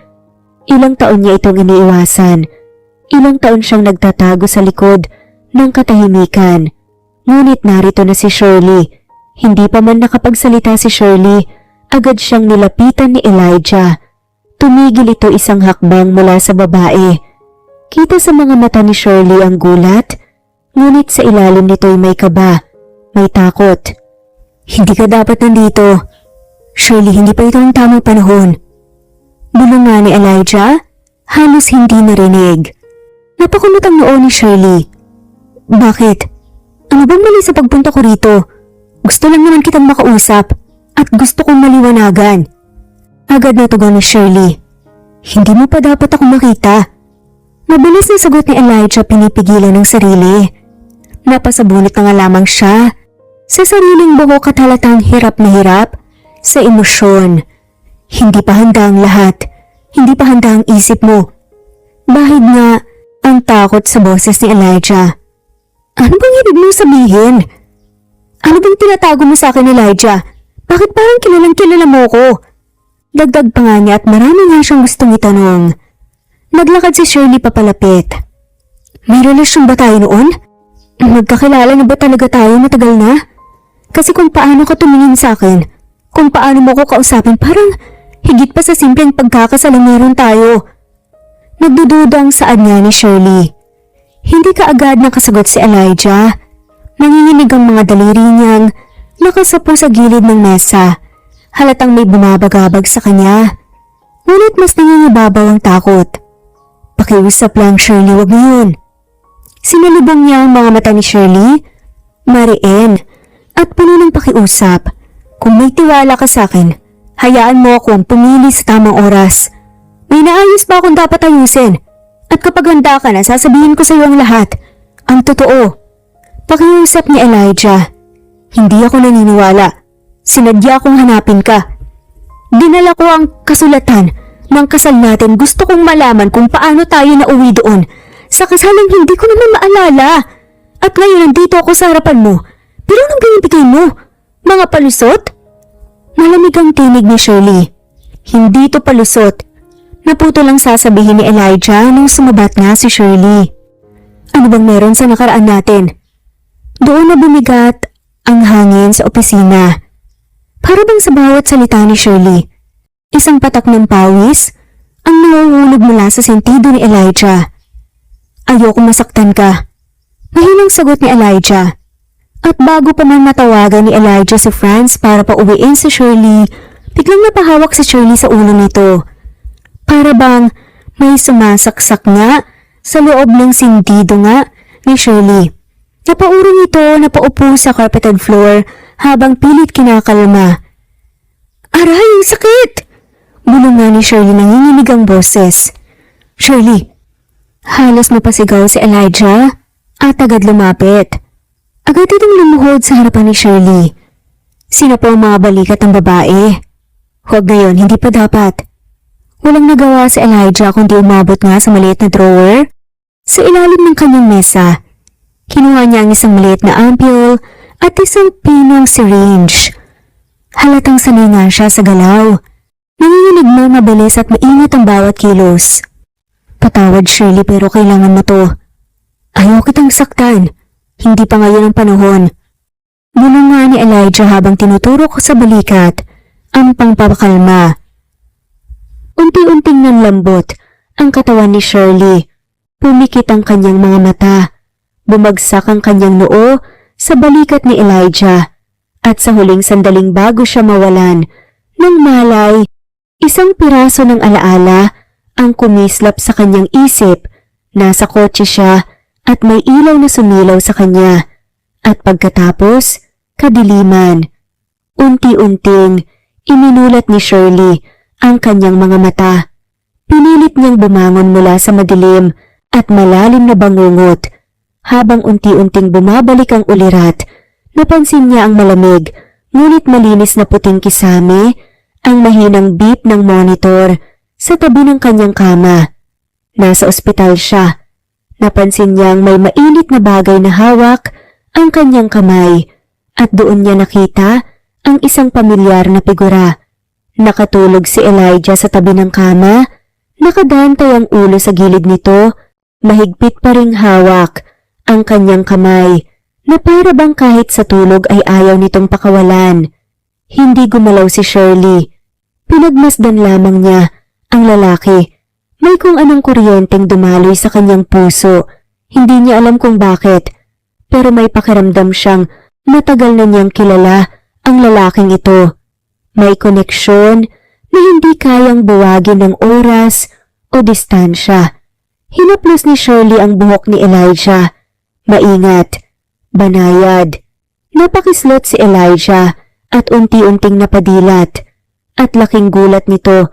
Ilang taon niya itong iniiwasan. Ilang taon siyang nagtatago sa likod ng katahimikan. Ngunit narito na si Shirley. Hindi pa man nakapagsalita si Shirley, agad siyang nilapitan ni Elijah. Tumigil ito isang hakbang mula sa babae. Kita sa mga mata ni Shirley ang gulat, ngunit sa ilalim nito'y may kaba, may takot. Hindi ka dapat nandito. Shirley, hindi pa ito ang tamang panahon. Bulong nga ni Elijah, halos hindi narinig. Napakunot ang noo ni Shirley. Bakit? Ano bang mali sa pagpunta ko rito? Gusto lang naman kitang makausap at gusto kong maliwanagan. Agad na tugon ni Shirley. Hindi mo pa dapat ako makita. Mabilis na sagot ni Elijah, pinipigilan ng sarili. Napasabunot na nga lamang siya sa sariling buhok at halatang hirap na hirap sa emosyon. Hindi pa handa ang lahat. Hindi pa handa ang isip mo. Bahid nga ang takot sa boses ni Elijah. Ano bang ibig mong sabihin? Ano bang tinatago mo sa akin, Elijah? Bakit parang kilalang-kilala mo ko? Dagdag pa nga niya at marami nga siyang gustong itanong. Naglakad si Shirley papalapit. May relasyon ba tayo noon? Magkakilala na ba talaga tayo matagal na? Kasi kung paano ka tumingin sa akin, kung paano mo ko kausapin, parang higit pa sa simpleng pagkakasala meron tayo. Nagdududa ang saad niya ni Shirley. Hindi ka agad nakasagot si Elijah. Nanginginig ang mga daliri niyang nakasapo sa gilid ng mesa. Halatang may bumabagabag sa kanya. Ngunit mas nangingibabaw ang takot. Pakiusap lang, Shirley, wag mo yun. Sinalubong niya ang mga mata ni Shirley, mariin, at puno ng pakiusap. Kung may tiwala ka sa akin, hayaan mo akong pumili sa tamang oras. May naayos pa akong dapat ayusin. At kapag handa ka na, sasabihin ko sa iyo ang lahat. Ang totoo. Pakiusap ni Elijah. Hindi ako naniniwala. Sinadya kong hanapin ka. Dinala ko ang kasulatan ng kasal natin. Gusto kong malaman kung paano tayo nauwi doon Sa kasalang hindi ko naman maalala. At ngayon nandito ako sa harapan mo. Pero anong binibigay mo? Mga palusot? Malamig ang tinig ni Shirley. Hindi to palusot. Naputo lang sasabihin ni Elijah nung sumabat nga si Shirley. Ano bang meron sa nakaraan natin? Doon na bumigat ang hangin sa opisina. Para bang sa bawat salita ni Shirley, isang patak ng pawis ang nanguhulog mula sa sentido ni Elijah. Ayoko masaktan ka. Mahinang sagot ni Elijah. At bago pa man matawagan ni Elijah si Franz para pauwiin si Shirley, biglang napahawak si Shirley sa ulo nito. Para bang may sumasaksak nga sa loob ng sindido nga ni Shirley. Napaurong ito na paupo sa carpeted floor habang pilit kinakalma. Aray, ang sakit! Bulong nga ni Shirley nanginginig ang boses. Shirley! Halos mapasigaw si Elijah at agad lumapit. Agad itong lumuhod sa harapan ni Shirley. Sino po ang mga balikat ng babae? Huwag ngayon, hindi pa dapat. Walang nagawa si Elijah kundi umabot nga sa maliit na drawer sa ilalim ng kanyang mesa. Kinuha niya ang isang maliit na ampule at isang pinong syringe. Halatang sanay nga siya sa galaw. Nanginginig mo mabilis at maingat ang bawat kilos. Patawad Shirley pero kailangan mo to. Ayaw kitang saktan. Hindi pa ngayon ang panahon. Bulong nga ni Elijah habang tinuturo ko sa balikat ang pangpapakalma. Unti-unting nanlambot ang katawan ni Shirley. Pumikit ang kanyang mga mata. Bumagsak ang kanyang noo sa balikat ni Elijah. At sa huling sandaling bago siya mawalan ng malay, isang piraso ng alaala ang kumislap sa kanyang isip. Nasa kotse siya at may ilaw na sumilaw sa kanya. At pagkatapos, kadiliman. Unti-unting, iminulat ni Shirley ang kanyang mga mata. Pinilit niyang bumangon mula sa madilim at malalim na bangungot. Habang unti-unting bumabalik ang ulirat, napansin niya ang malamig, ngunit malinis na puting kisame, ang mahinang beep ng monitor sa tabi ng kanyang kama. Nasa ospital siya. Napansin niyang may mainit na bagay na hawak ang kanyang kamay at doon niya nakita ang isang pamilyar na figura. Nakatulog si Elijah sa tabi ng kama, nakadantay ang ulo sa gilid nito, mahigpit pa ring hawak ang kanyang kamay na para bang kahit sa tulog ay ayaw nitong pakawalan. Hindi gumalaw si Shirley. Pinagmasdan lamang niya ang lalaki. May kung anong kuryenteng dumaloy sa kanyang puso. Hindi niya alam kung bakit, pero may pakiramdam siyang matagal na niyang kilala ang lalaking ito. May koneksyon na hindi kayang buwagin ng oras o distansya. Hinaplos ni Shirley ang buhok ni Elijah. Maingat, banayad. Napakislot si Elijah at unti-unting napadilat. At laking gulat nito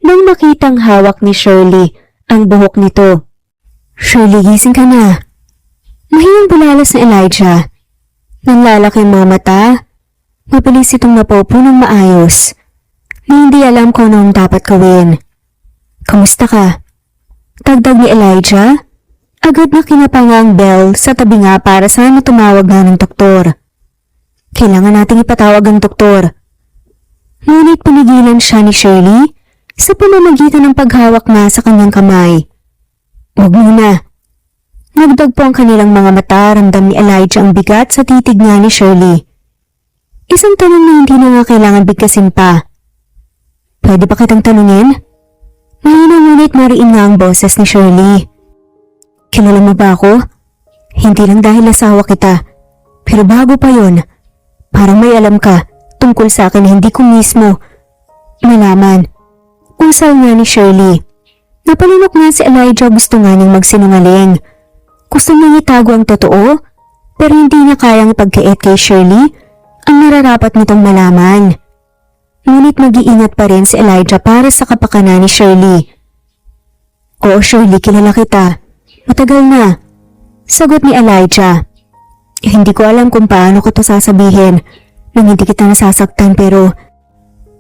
nang makitang hawak ni Shirley ang buhok nito. Shirley, gising ka na. Mahinang bulalas ni Elijah. Nanlalaki ang mga mata. Mabilis itong napopo ng maayos. Hindi alam kung anong dapat gawin. Kamusta ka? Dagdag ni Elijah. Agad na kinapanga ang bell sa tabi nga para sana tumawag na ng doktor. Kailangan nating ipatawag ang doktor. Ngunit pinigilan siya ni Shirley sa pamamagitan ng paghawak na sa kanyang kamay. Huwag muna. Nagdag po ang kanilang mga mata, ramdam ni Elijah ang bigat sa titig nga ni Shirley. Isang tanong na hindi na nga kailangan bigkasin pa. Pwede ba kitang tanungin? Mahina ngunit mariin nga ang boses ni Shirley. Kilala mo ba ako? Hindi lang dahil asawa kita. Pero bago pa yon, parang may alam ka tungkol sa akin na hindi ko mismo malaman. Usal nga ni Shirley. Napalinok nga si Elijah, gusto nga niyang magsinungaling. Gusto niyang itago ang totoo, pero hindi niya kayang ipagkait kay Shirley ang nararapat nitong malaman. Ngunit mag-iingat pa rin si Elijah para sa kapakanan ni Shirley. Oo Shirley, kilala kita. Matagal na. Sagot ni Elijah. Hindi ko alam kung paano ko to sasabihin nang hindi kita nasasaktan pero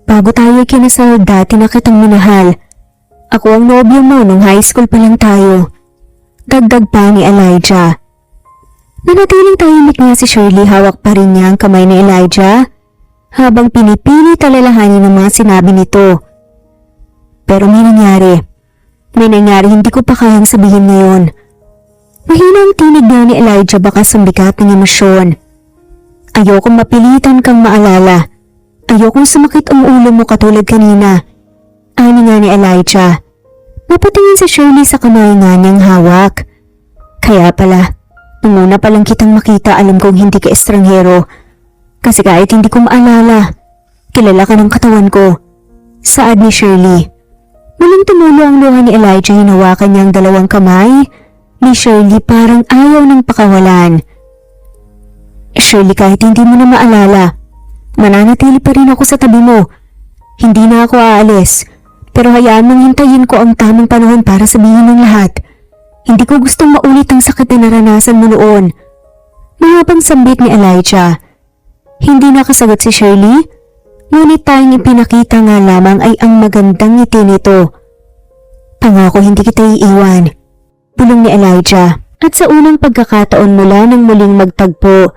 bago tayo kinasal dati na kitang minahal. Ako ang nobyo mo nung high school pa lang tayo. Dagdag pa ni Elijah. Nanatiling tahimik nga si Shirley, hawak pa rin niya ang kamay ni Elijah habang pinipilit alalahanin ng mga sinabi nito. Pero may nangyari. May nangyari hindi ko pa kayang sabihin ngayon. Mahina ang tinig nga ni Elijah, baka sumbigat ng emosyon. Ayokong mapilitan kang maalala. Ayokong sumakit ang ulo mo katulad kanina. Ani nga ni Elijah. Napatingin si Shirley sa kamay nga niyang hawak. Kaya pala, nung una pa lang kitang makita, alam kong hindi ka estranghero. Kasi kahit hindi ko maalala, kilala ka ng katawan ko. Saad ni Shirley. Muling tumulo ang luha ni Elijah, hinawakan niya ang dalawang kamay ni Shirley, parang ayaw ng pakawalan. Shirley, kahit hindi mo na maalala, mananatili pa rin ako sa tabi mo. Hindi na ako aalis, pero hayaan mong hintayin ko ang tamang panahon para sabihin ng lahat. Hindi ko gustong maulit ang sakit na naranasan mo noon. Mahabang sambit ni Elijah. Hindi nakasagot si Shirley, ngunit tayong ipinakita nga lamang ay ang magandang ngiti nito. Pangako hindi kita iiwan, bulong ni Elijah. At sa unang pagkakataon mula nang muling magtagpo,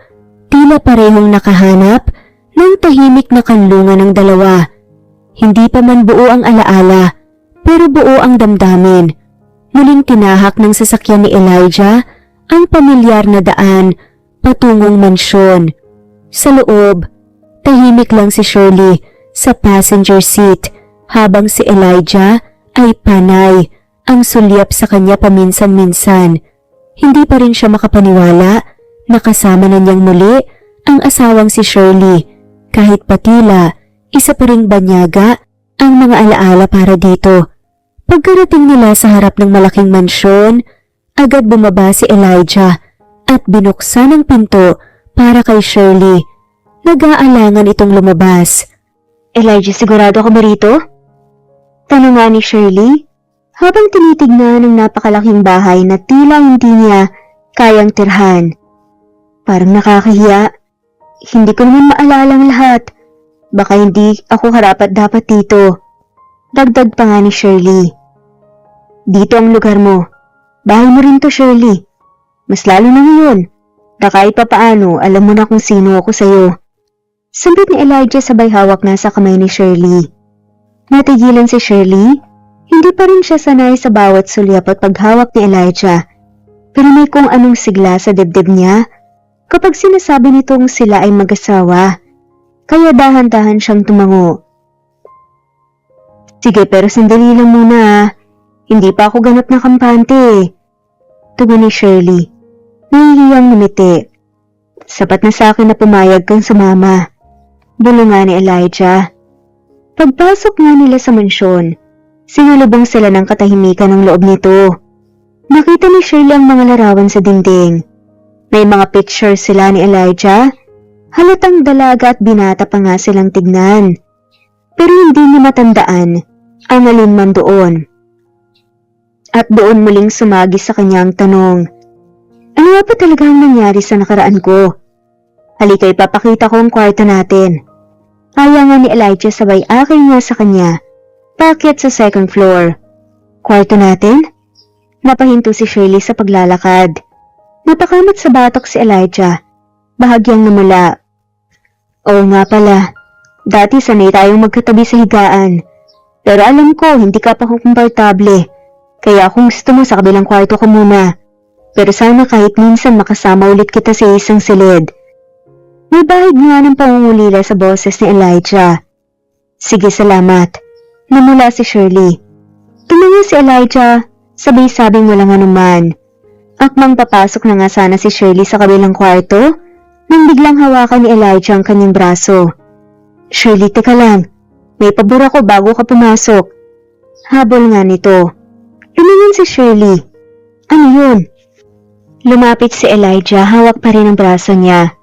tila parehong nakahanap ng tahimik na kanlungan ng dalawa. Hindi pa man buo ang alaala, pero buo ang damdamin. Muling tinahak ng sasakyan ni Elijah ang pamilyar na daan patungong mansyon. Sa loob, tahimik lang si Shirley sa passenger seat habang si Elijah ay panay ang sulyap sa kanya paminsan-minsan. Hindi pa rin siya makapaniwala na kasama na niyang muli ang asawang si Shirley, kahit patila isa pa ring banyaga ang mga alaala para dito. Pagkarating nila sa harap ng malaking mansyon, agad bumaba si Elijah at binuksan ang pinto para kay Shirley. Nag-aalangan itong lumabas. Elijah, sigurado ka ba rito? Tanong nga ni Shirley habang tinitignan ng napakalaking bahay na tila hindi niya kayang tirhan. Parang nakakahiya. Hindi ko naman maalala ang lahat. Baka hindi ako karapat-dapat dito. Dagdag pa nga ni Shirley. Dito ang lugar mo. Bahay mo rin to, Shirley. Mas lalo na ngayon. Na kahit papaano, alam mo na kung sino ako sa'yo. Sambit ni Elijah sabay hawak na sa kamay ni Shirley. Natigilan si Shirley. Hindi pa rin siya sanay sa bawat sulyap at paghawak ni Elijah. Pero may kung anong sigla sa dibdib niya kapag sinasabi nitong sila ay mag-asawa. Kaya dahan-dahan siyang tumango. Sige, pero sandali lang muna. Hindi pa ako ganap na kampante. Tugon ni Shirley. Nahihiyang numiti. Sapat na sa akin na pumayag kang sumama. Bulong nga ni Elijah. Pagpasok nga nila sa mansyon, sinalubong sila ng katahimikan ng loob nito. Nakita ni Shirley ang mga larawan sa dingding. May mga pictures sila ni Elijah. Halatang dalaga at binata pa nga silang tignan. Pero hindi niya matandaan ang alin man doon. At doon muling sumagi sa kanyang tanong. Ano nga ba talaga ang nangyari sa nakaraan ko? Halika, ipapakita ko ang kwarto natin. Kaya nga ni Elijah sabay aking nga sa kanya. Paakyat sa second floor. Kwarto natin? Napahinto si Shirley sa paglalakad. Napakamot sa batok si Elijah. Bahagyang namula. Oo nga pala, dati sanay tayong magkatabi sa higaan. Pero alam ko, hindi ka pa komportable. Kaya kung gusto mo sa kabilang kwarto ko muna. Pero sana kahit minsan makasama ulit kita sa isang silid. May bahid nga ng pangungulila sa boses ni Elijah. Sige, salamat. Namula si Shirley. Tumingo si Elijah, sabay-sabing walang anuman. Akmang papasok na nga sana si Shirley sa kabilang kwarto, nang biglang hawakan ni Elijah ang kanyang braso. Shirley, teka lang. May pabor ako bago ka pumasok. Habol nga nito. Lumingin si Shirley. Ano yun? Lumapit si Elijah, hawak pa rin ang braso niya.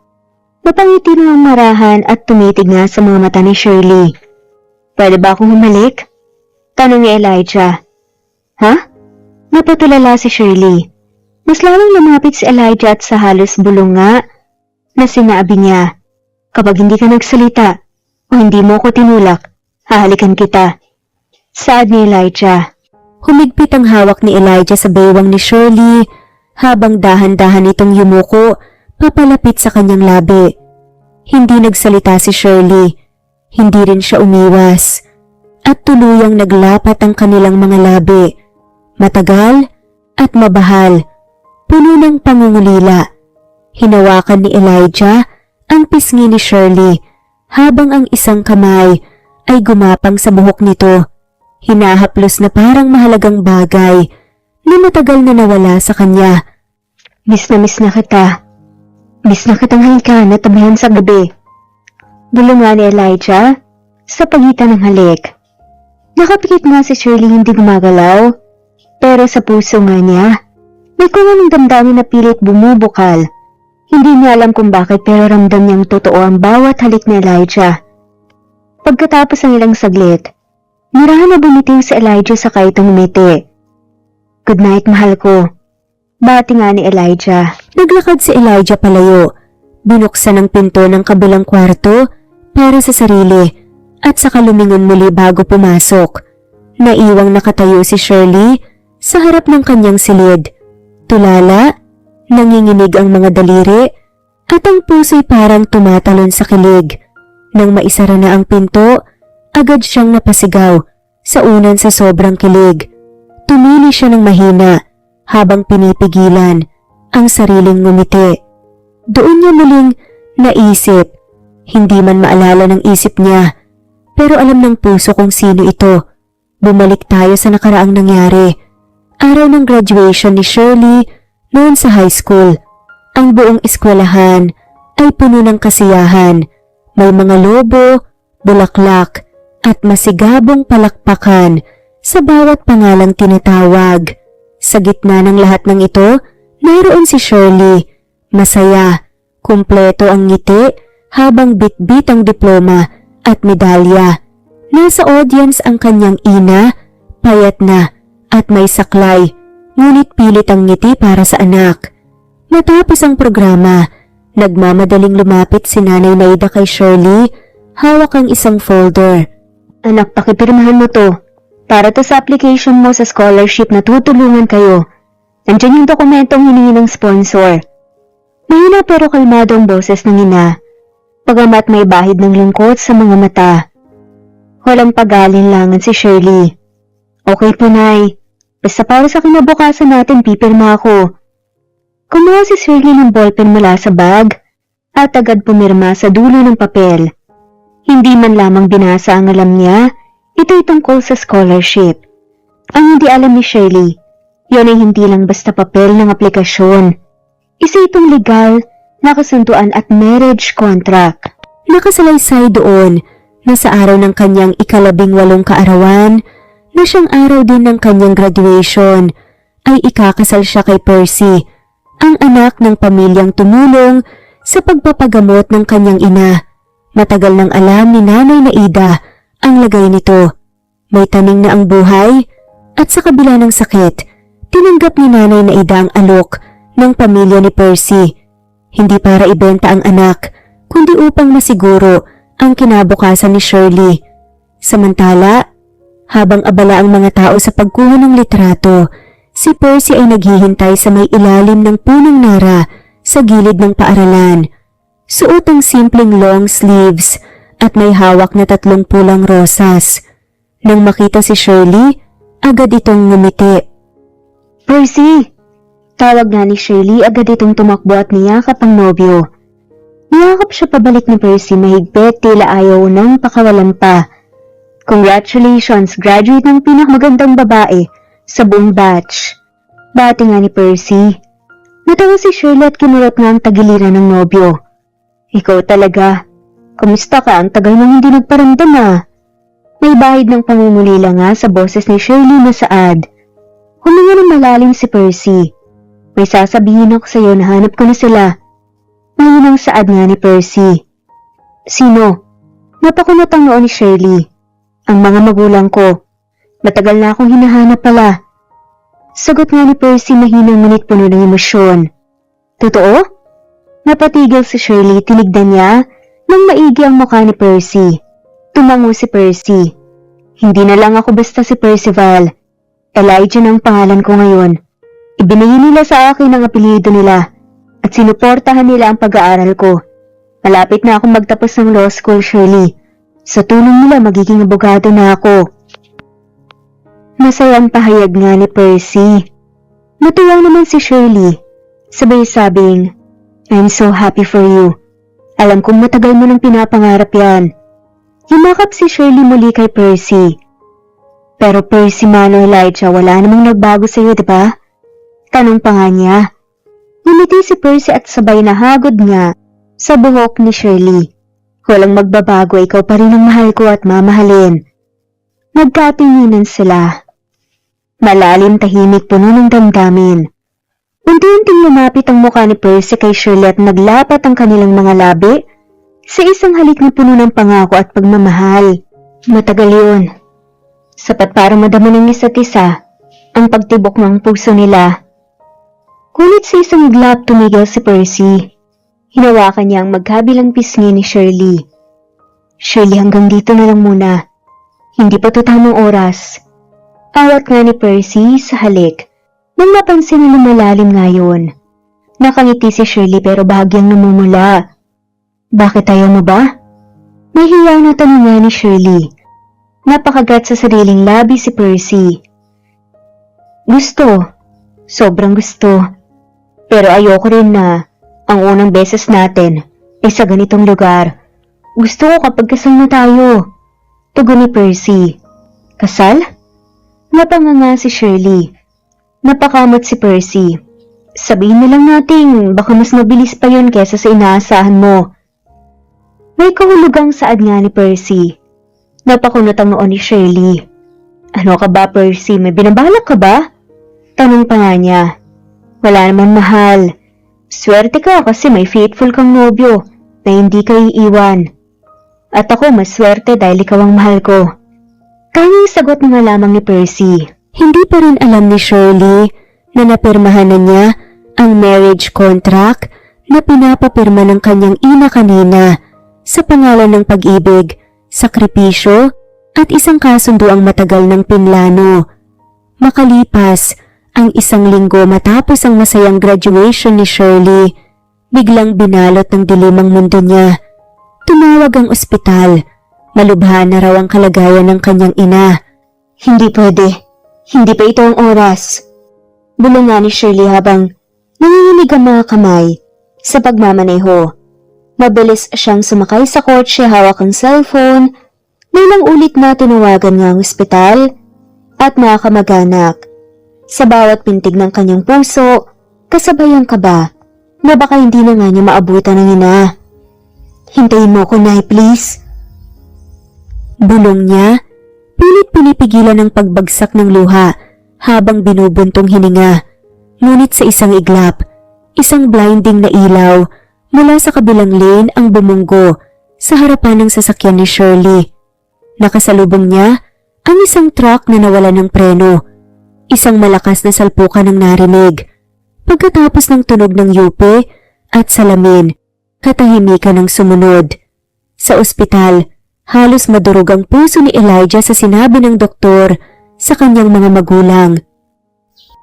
Napangiti ng marahan at tumitig nga sa mga mata ni Shirley. Pwede ba akong humalik? Tanong ni Elijah. Ha? Napatulala si Shirley. Mas lalong lumapit si Elijah at sa halos bulong nga na sinabi niya, kapag hindi ka nagsalita o hindi mo ako tinulak, hahalikan kita. Saad ni Elijah. Humigpit ang hawak ni Elijah sa baywang ni Shirley habang dahan-dahan itong yumuko papalapit sa kanyang labi. Hindi nagsalita si Shirley, hindi rin siya umiwas, at tuluyang naglapat ang kanilang mga labi. Matagal at mabahal, puno ng pangungulila. Hinawakan ni Elijah ang pisngi ni Shirley habang ang isang kamay ay gumapang sa buhok nito. Hinahaplos na parang mahalagang bagay na matagal na nawala sa kanya. Miss na kita. Miss na kitang halikan at tabihan sa gabi. Bulungan ni Elijah sa pagitan ng halik. Nakapikit nga si Shirley, hindi gumagalaw, pero sa puso nga niya, may kung anong damdamin na pilit bumubukal. Hindi niya alam kung bakit, pero ramdam niyang totoo ang bawat halik ni Elijah. Pagkatapos ng ilang saglit, murahan na bumitiw si Elijah sa kaitong umiti. Good night, mahal ko. Bati nga ni Elijah. Naglakad si Elijah palayo. Binuksan ang pinto ng kabilang kwarto para sa sarili at saka lumingon muli bago pumasok. Naiwang nakatayo si Shirley sa harap ng kanyang silid. Tulala, nanginginig ang mga daliri at ang puso'y parang tumatalon sa kilig. Nang maisara na ang pinto, agad siyang napasigaw sa unan sa sobrang kilig. Tumili siya ng mahina habang pinipigilan ang sariling ngumiti. Doon niya muling naisip, hindi man maalala ng isip niya, pero alam ng puso kung sino ito. Bumalik tayo sa nakaraang nangyari. Araw ng graduation ni Shirley noon sa high school. Ang buong eskwelahan ay puno ng kasiyahan. May mga lobo, bulaklak, at masigabong palakpakan sa bawat pangalang tinatawag. Sa gitna ng lahat ng ito, mayroon si Shirley. Masaya, kumpleto ang ngiti habang bitbit ang diploma at medalya. Nasa audience ang kanyang ina, payat na at may saklay, ngunit pilit ang ngiti para sa anak. Matapos ang programa, nagmamadaling lumapit si Nanay Naida kay Shirley, hawak ang isang folder. Anak, pakipirmahan mo to. Para to sa application mo sa scholarship na tutulungan kayo. Nandiyan yung dokumentong hiningi ng sponsor. Mahina pero kalmado ang boses ng ina, pagamat may bahid ng lungkot sa mga mata. Walang pag-alinlangan si Shirley. Okay po, Nay. Basta para sa kinabukasan natin, pipirma ako. Kumuha si Shirley ng ballpen mula sa bag at agad pumirma sa dulo ng papel. Hindi man lamang binasa ang alam niya, ito'y tungkol sa scholarship. Ang hindi alam ni Shirley, yun ay hindi lang basta papel ng aplikasyon. Isa itong legal na kasunduan at marriage contract. Nakasalaysay doon na sa araw ng kanyang ika-18 kaarawan, na siyang araw din ng kanyang graduation, ay ikakasal siya kay Percy, ang anak ng pamilyang tumulong sa pagpapagamot ng kanyang ina. Matagal nang alam ni Nanay Naida ang lagay nito. May taning na ang buhay at sa kabila ng sakit, tinanggap ni Nanay Naida ang alok ng pamilya ni Percy. Hindi para ibenta ang anak, kundi upang masiguro ang kinabukasan ni Shirley. Samantala, habang abala ang mga tao sa pagkuha ng litrato, si Percy ay naghihintay sa may ilalim ng punong nara sa gilid ng paaralan. Suot ang simpleng long sleeves at may hawak na 3 pulang rosas. Nang makita si Shirley, agad itong ngumiti. Percy! Tawag nga ni Shirley, agad itong tumakbo at niyakap ang nobyo. Niyakap siya pabalik ni Percy, mahigpit, tila ayaw nang pakawalan pa. Congratulations, graduate ng pinakamagandang babae sa buong batch. Bati nga ni Percy. Natawa si Shirley at kinurot nga ang tagiliran ng nobyo. Ikaw talaga. Kumusta ka? Ang tagal mong hindi nagparamdam ah. May bahid ng pangungulila nga sa boses ni Shirley na saad. Huminga ng malalim si Percy. May sasabihin ako sa iyo, nahanap ko na sila. Mahinang saad nga ni Percy. Sino? Napakunot ang noo ni Shirley. Ang mga magulang ko. Matagal na akong hinahanap pala. Sagot nga ni Percy, mahinang ngunit puno ng emosyon. Totoo? Napatigil si Shirley, tinignan niya nang maigi ang mukha ni Percy. Tumango si Percy. Hindi na lang ako basta si Percival. Elijah ang pangalan ko ngayon. Ibinayin nila sa akin ang apelyido nila at sinuportahan nila ang pag-aaral ko. Malapit na akong magtapos ng law school, Shirley. Sa tulong nila, magiging abogado na ako. Masayang pahayag nga ni Percy. Natuwa naman si Shirley. Sabay sabing, I'm so happy for you. Alam kong matagal mo nang pinapangarap yan. Yumakap si Shirley muli kay Percy. Pero Percy, Mano, Elijah, wala namang nagbago sa iyo, diba? Tanong pa nga niya. Ngumiti si Percy at sabay na hagod niya sa buhok ni Shirley. Walang magbabago, ikaw pa rin ang mahal ko at mamahalin. Nagkatinginan sila. Malalim, tahimik, puno ng damdamin. Unti-unting lumapit ang mukha ni Percy kay Shirley at naglapat ang kanilang mga labi sa isang halik na puno ng pangako at pagmamahal. Matagal yun. Sapat para madama ng isa't isa ang pagtibok ng puso nila. Ngunit sa isang iglap tumigil si Percy. Hinawakan niya ang magkabilang pisngi ni Shirley. Shirley, hanggang dito na lang muna. Hindi pa to tamang oras. Awat nga ni Percy sa halik. Nang napansin na lumalalim ngayon. Nakangiti si Shirley pero bahagyang namumula. Bakit ayaw mo ba? Nahiya na tanong nga ni Shirley. Napakagat sa sariling labi si Percy. Gusto. Sobrang gusto. Pero ayoko rin na ang unang beses natin ay sa ganitong lugar. Gusto ko kapag kasal na tayo. Tugon ni Percy. Kasal? Napanganga si Shirley. Napakamot si Percy. Sabihin na lang natin, baka mas mabilis pa yun kesa sa inaasahan mo. May kahulugang saad nga ni Percy. Napakunot ang noon ni Shirley. Ano ka ba, Percy? May binabalak ka ba? Tanong pa nga niya. Wala naman, mahal. Swerte ka kasi may faithful kang nobyo na hindi ka iiwan. At ako mas swerte dahil ikaw ang mahal ko. Tanging sagot nga lamang ni Percy. Hindi pa rin alam ni Shirley na napirmahan na niya ang marriage contract na pinapapirma ng kanyang ina kanina sa pangalan ng pag-ibig, sakripisyo at isang kasunduang matagal ng pinlano. Makalipas ang 1 linggo matapos ang masayang graduation ni Shirley, biglang binalot ng dilim ang mundo niya. Tumawag ang ospital. Malubha na raw ang kalagayan ng kanyang ina. Hindi pwede. Hindi pa ito ang oras. Bulong nga ni Shirley habang nanginginig ang mga kamay sa pagmamaneho. Mabilis siyang sumakay sa kotse, hawak ang cellphone, na ilang ulit na tinawagan nga ang ospital at mga kamag-anak. Sa bawat pintig ng kanyang puso, kasabay ang kaba na baka hindi na nga niya maabutan ng ina. Hintayin mo ko, Nay, please. Bulong niya. Pilit pinipigilan ang pagbagsak ng luha habang binubuntong hininga. Ngunit sa isang iglap, isang blinding na ilaw mula sa kabilang lane ang bumunggo sa harapan ng sasakyan ni Shirley. Nakasalubong niya ang isang truck na nawalan ng preno. Isang malakas na salpukan ang narinig. Pagkatapos ng tunog ng yupe at salamin, katahimikan ang sumunod. Sa ospital, halos madurog ang puso ni Elijah sa sinabi ng doktor sa kanyang mga magulang.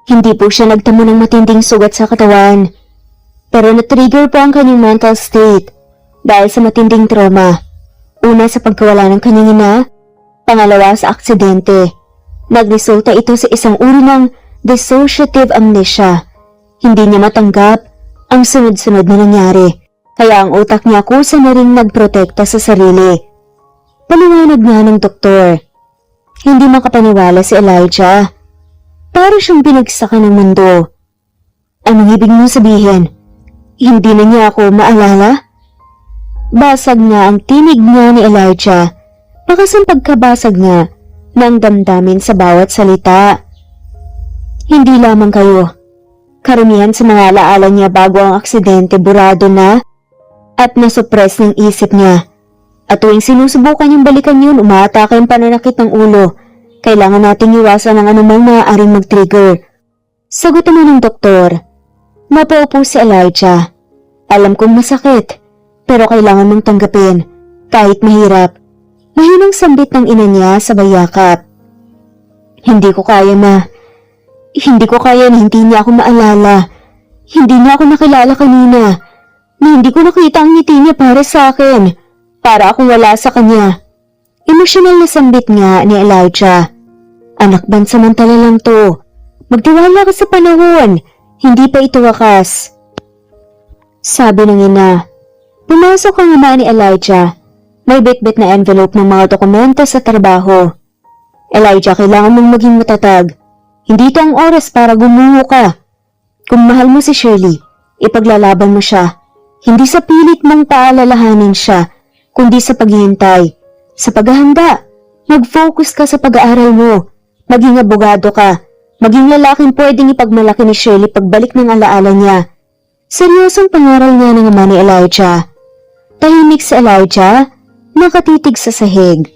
Hindi po siya nagtamo ng matinding sugat sa katawan, pero na-trigger po ang kanyang mental state dahil sa matinding trauma. Una sa pagkawala ng kanyang ina, pangalawa sa aksidente. Nagresulta ito sa isang uri ng dissociative amnesia. Hindi niya matanggap ang sunod-sunod na nangyari, kaya ang utak niya kusa na rin nagprotekta sa sarili. Paliwanag nga ng doktor. Hindi makapaniwala si Elijah. Para siyang binagsakan ng mundo. Anong ibig mo sabihin? Hindi na niya ako maalala? Basag nga ang tinig niya ni Elijah. Bakas ang pagkabasag niya ng damdamin sa bawat salita. Hindi lamang kayo. Karamihan sa mga alaala niya bago ang aksidente burado na at nasuppress ng isip niya. At tuwing sinusubukan niyang balikan yun, umaatake ang pananakit ng ulo. Kailangan nating iwasan ang anumang maaaring mag-trigger. Sagot naman ng doktor. Mapaupo si Elijah. Alam kong masakit, pero kailangan mong tanggapin, kahit mahirap. Mahinang sambit ng ina niya sa bayakap. Hindi ko kaya, Ma. Hindi ko kaya na hindi niya ako maalala. Hindi niya ako nakilala kanina. Na hindi ko nakita ang ngiti niya para sa akin. Para akong wala sa kanya. Emosyonal na sambit nga ni Elijah. Anak, bansamantala lang to. Magtiwala ka sa panahon. Hindi pa ito wakas. Sabi ng ina. Pumasok ang ama ni Elijah. May bitbit na envelope ng mga dokumento sa trabaho. Elijah, kailangan mong maging matatag. Hindi ito ang oras para gumungo ka. Kung mahal mo si Shirley, ipaglalaban mo siya. Hindi sa pilit mong paalalahanin siya, kundi sa paghihintay. Sa paghahanda, mag-focus ka sa pag-aaral mo. Maging abogado ka. Maging lalaking pwedeng ipagmalaki ni Shirley pagbalik ng alaala niya. Seryosong pangaral nga ng ama ni Elijah. Tahimik si Elijah, nakatitig sa sahig.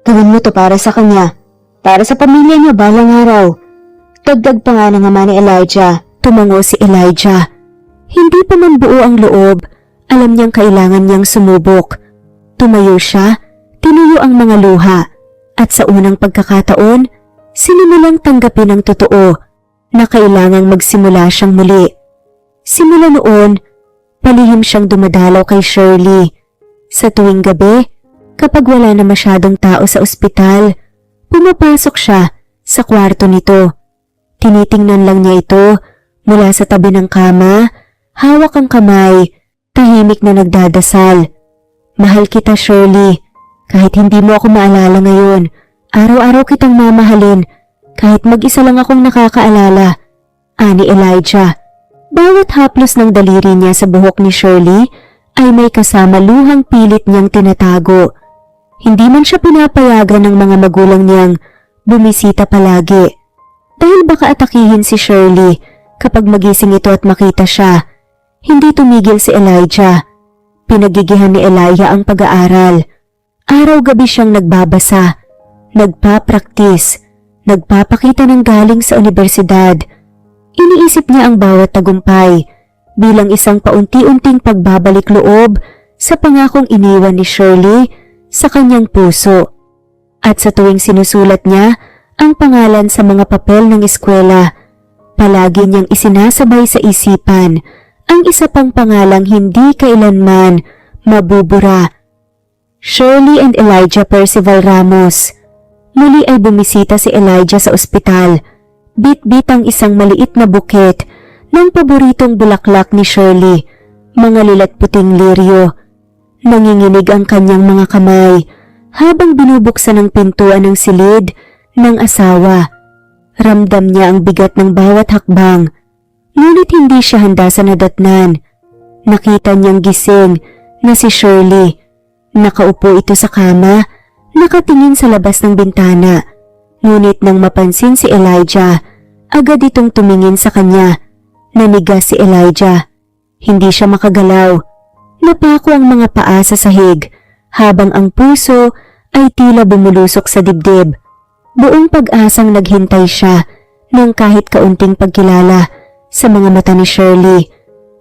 Gawin mo to para sa kanya. Para sa pamilya niya balang araw. Dagdag pa nga ng ama ni Elijah. Tumango si Elijah. Hindi pa man buo ang loob, alam niyang kailangan niyang sumubok. Tumayo siya, tinuyo ang mga luha, at sa unang pagkakataon, sinimulang tanggapin ang totoo na kailangang magsimula siyang muli. Simula noon, palihim siyang dumadalaw kay Shirley. Sa tuwing gabi, kapag wala na masyadong tao sa ospital, pumapasok siya sa kwarto nito. Tinitingnan lang niya ito mula sa tabi ng kama, hawak ang kamay, tahimik na nagdadasal. Mahal kita, Shirley. Kahit hindi mo ako maalala ngayon, araw-araw kitang mamahalin, kahit mag-isa lang akong nakakaalala. Ani Elijah. Bawat haplos ng daliri niya sa buhok ni Shirley ay may kasama luhang pilit niyang tinatago. Hindi man siya pinapayagan ng mga magulang niyang bumisita palagi. Dahil baka atakihin si Shirley kapag magising ito at makita siya. Hindi tumigil si Elijah. Pinagigihan ni Elijah ang pag-aaral. Araw-gabi siyang nagbabasa, nagpa-practice, nagpapakita ng galing sa universidad. Iniisip niya ang bawat tagumpay bilang isang paunti-unting pagbabalik loob sa pangakong iniwan ni Shirley sa kanyang puso. At sa tuwing sinusulat niya ang pangalan sa mga papel ng eskwela, palagi niyang isinasabay sa isipan ang isa pang pangalang hindi kailanman mabubura. Shirley and Elijah Percival Ramos. Muli ay bumisita si Elijah sa ospital. Bit-bit ang isang maliit na buket ng paboritong bulaklak ni Shirley, mga lilat puting liryo. Nanginginig ang kanyang mga kamay habang binubuksan ang pintuan ng silid ng asawa. Ramdam niya ang bigat ng bawat hakbang, ngunit hindi siya handa sa nadatnan. Nakita niyang gising na si Shirley. Nakaupo ito sa kama, nakatingin sa labas ng bintana. Ngunit nang mapansin si Elijah, agad itong tumingin sa kanya. Nanigas si Elijah. Hindi siya makagalaw. Napako ang mga paa sa sahig, habang ang puso ay tila bumulusok sa dibdib. Buong pag-asang naghintay siya ng kahit kaunting pagkilala sa mga mata ni Shirley.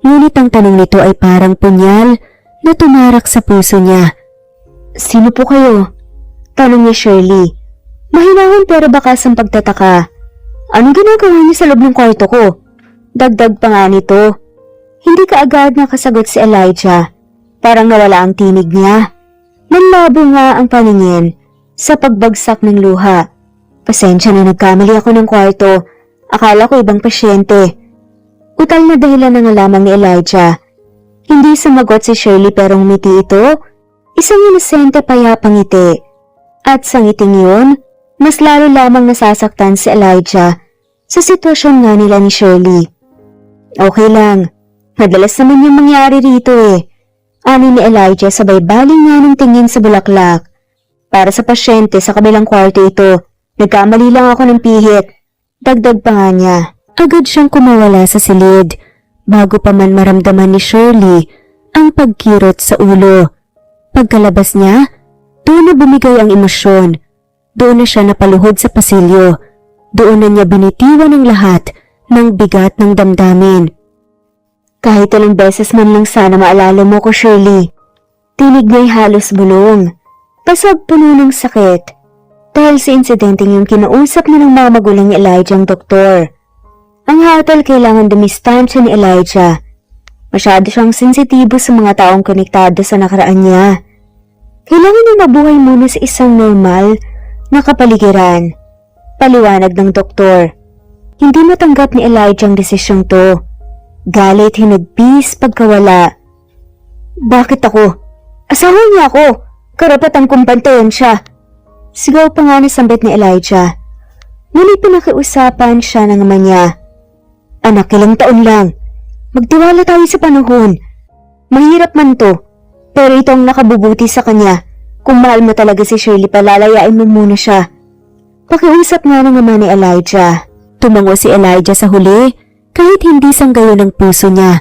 Ngunit ang tanong nito ay parang punyal na tumarak sa puso niya. Sino po kayo? Tanong ni Shirley. Mahinahon pero bakas ang pagtataka. Anong ginagawa niyo sa loob ng kwarto ko? Dagdag pa nga nito. Hindi kaagad nakasagot si Elijah. Parang nawala ang tinig niya. Nanlabo nga ang paningin sa pagbagsak ng luha. Pasensya na nagkamali ako ng kwarto. Akala ko ibang pasyente. Utal na dahilan na nga lamang ni Elijah. Hindi sumagot si Shirley pero ngumiti ito. Isang inosente payapang ngiti. At sa ngiting yun, mas lalo lamang nasasaktan si Elijah sa sitwasyon nga nila ni Shirley. Okay lang. Madalas naman yung mangyari rito eh. Ani ni Elijah sabay baling nga ng tingin sa bulaklak. Para sa pasyente sa kabilang kwarto ito, nagkamali lang ako ng pihit. Dagdag pa nga niya. Agad siyang kumawala sa silid bago pa man maramdaman ni Shirley ang pagkirot sa ulo. Pagkalabas niya, doon na bumigay ang emosyon. Doon na siya napaluhod sa pasilyo. Doon na niya binitiwan ang lahat ng bigat ng damdamin. Kahit ilang beses man lang sana maalala mo ko, Shirley. Tinig niya'y halos bulong. Pasag puno ng sakit. Dahil sa insidenteng yung kinausap na ng mga magulang ni Elijah ang doktor. Ang hatol kailangan dumistansya ni Elijah. Masyado siyang sensitibo sa mga taong konektado sa nakaraan niya. Kailangan niya mabuhay muna sa isang normal na kapaligiran. Paliwanag ng doktor. Hindi matanggap ni Elijah ang desisyong to. Galit, hinagpis, pagkawala. Bakit ako? Asawa niya ako. Karapatang kumpantayan siya. Sigaw pa nga nasambit ni Elijah. Ngunit pinakiusapan siya ng ama niya. Anak, ilang taon lang. Magtiwala tayo sa panahon. Mahirap man to, pero ito ang nakabubuti sa kanya. Kung mahal mo talaga si Shirley, palalayain mo muna siya. Pakiusap nga ng ama ni Elijah. Tumango si Elijah sa huli, kahit hindi sanggayon ang puso niya.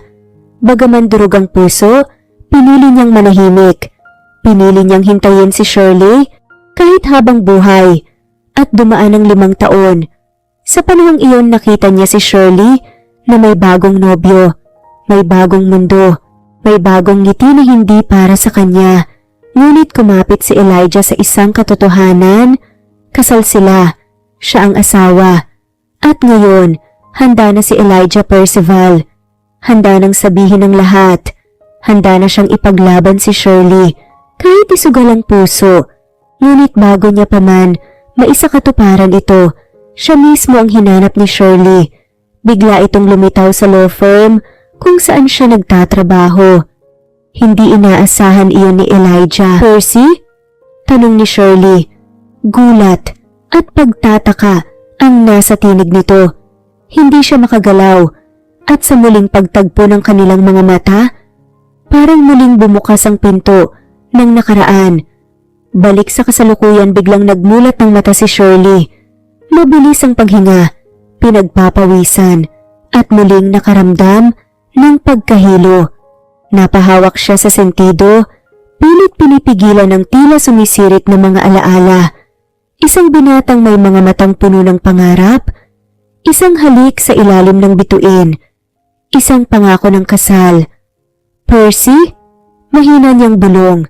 Bagaman durog ang puso, pinili niyang manahimik. Pinili niyang hintayin si Shirley kahit habang buhay, at dumaan ang 5 taon. Sa panahong iyon nakita niya si Shirley na may bagong nobyo, may bagong mundo, may bagong ngiti na hindi para sa kanya. Ngunit kumapit si Elijah sa isang katotohanan, kasal sila, siya ang asawa. At ngayon, handa na si Elijah Percival. Handa nang sabihin ng lahat. Handa na siyang ipaglaban si Shirley, kahit isugal ang puso. Ngunit bago niya pa man maisakatuparan ito, siya mismo ang hinanap ni Shirley. Bigla itong lumitaw sa law firm kung saan siya nagtatrabaho. Hindi inaasahan iyon ni Elijah. Percy? Tanong ni Shirley. Gulat at pagtataka ang nasa tinig nito. Hindi siya makagalaw at sa muling pagtagpo ng kanilang mga mata, parang muling bumukas ang pinto ng nakaraan. Balik sa kasalukuyan, biglang nagmulat ng mata si Shirley. Mabilis ang paghinga, pinagpapawisan, at muling nakaramdam ng pagkahilo. Napahawak siya sa sentido, pilit pinipigilan ng tila sumisirit na mga alaala. Isang binatang may mga matang puno ng pangarap, isang halik sa ilalim ng bituin, isang pangako ng kasal. Percy? Mahina niyang bulong,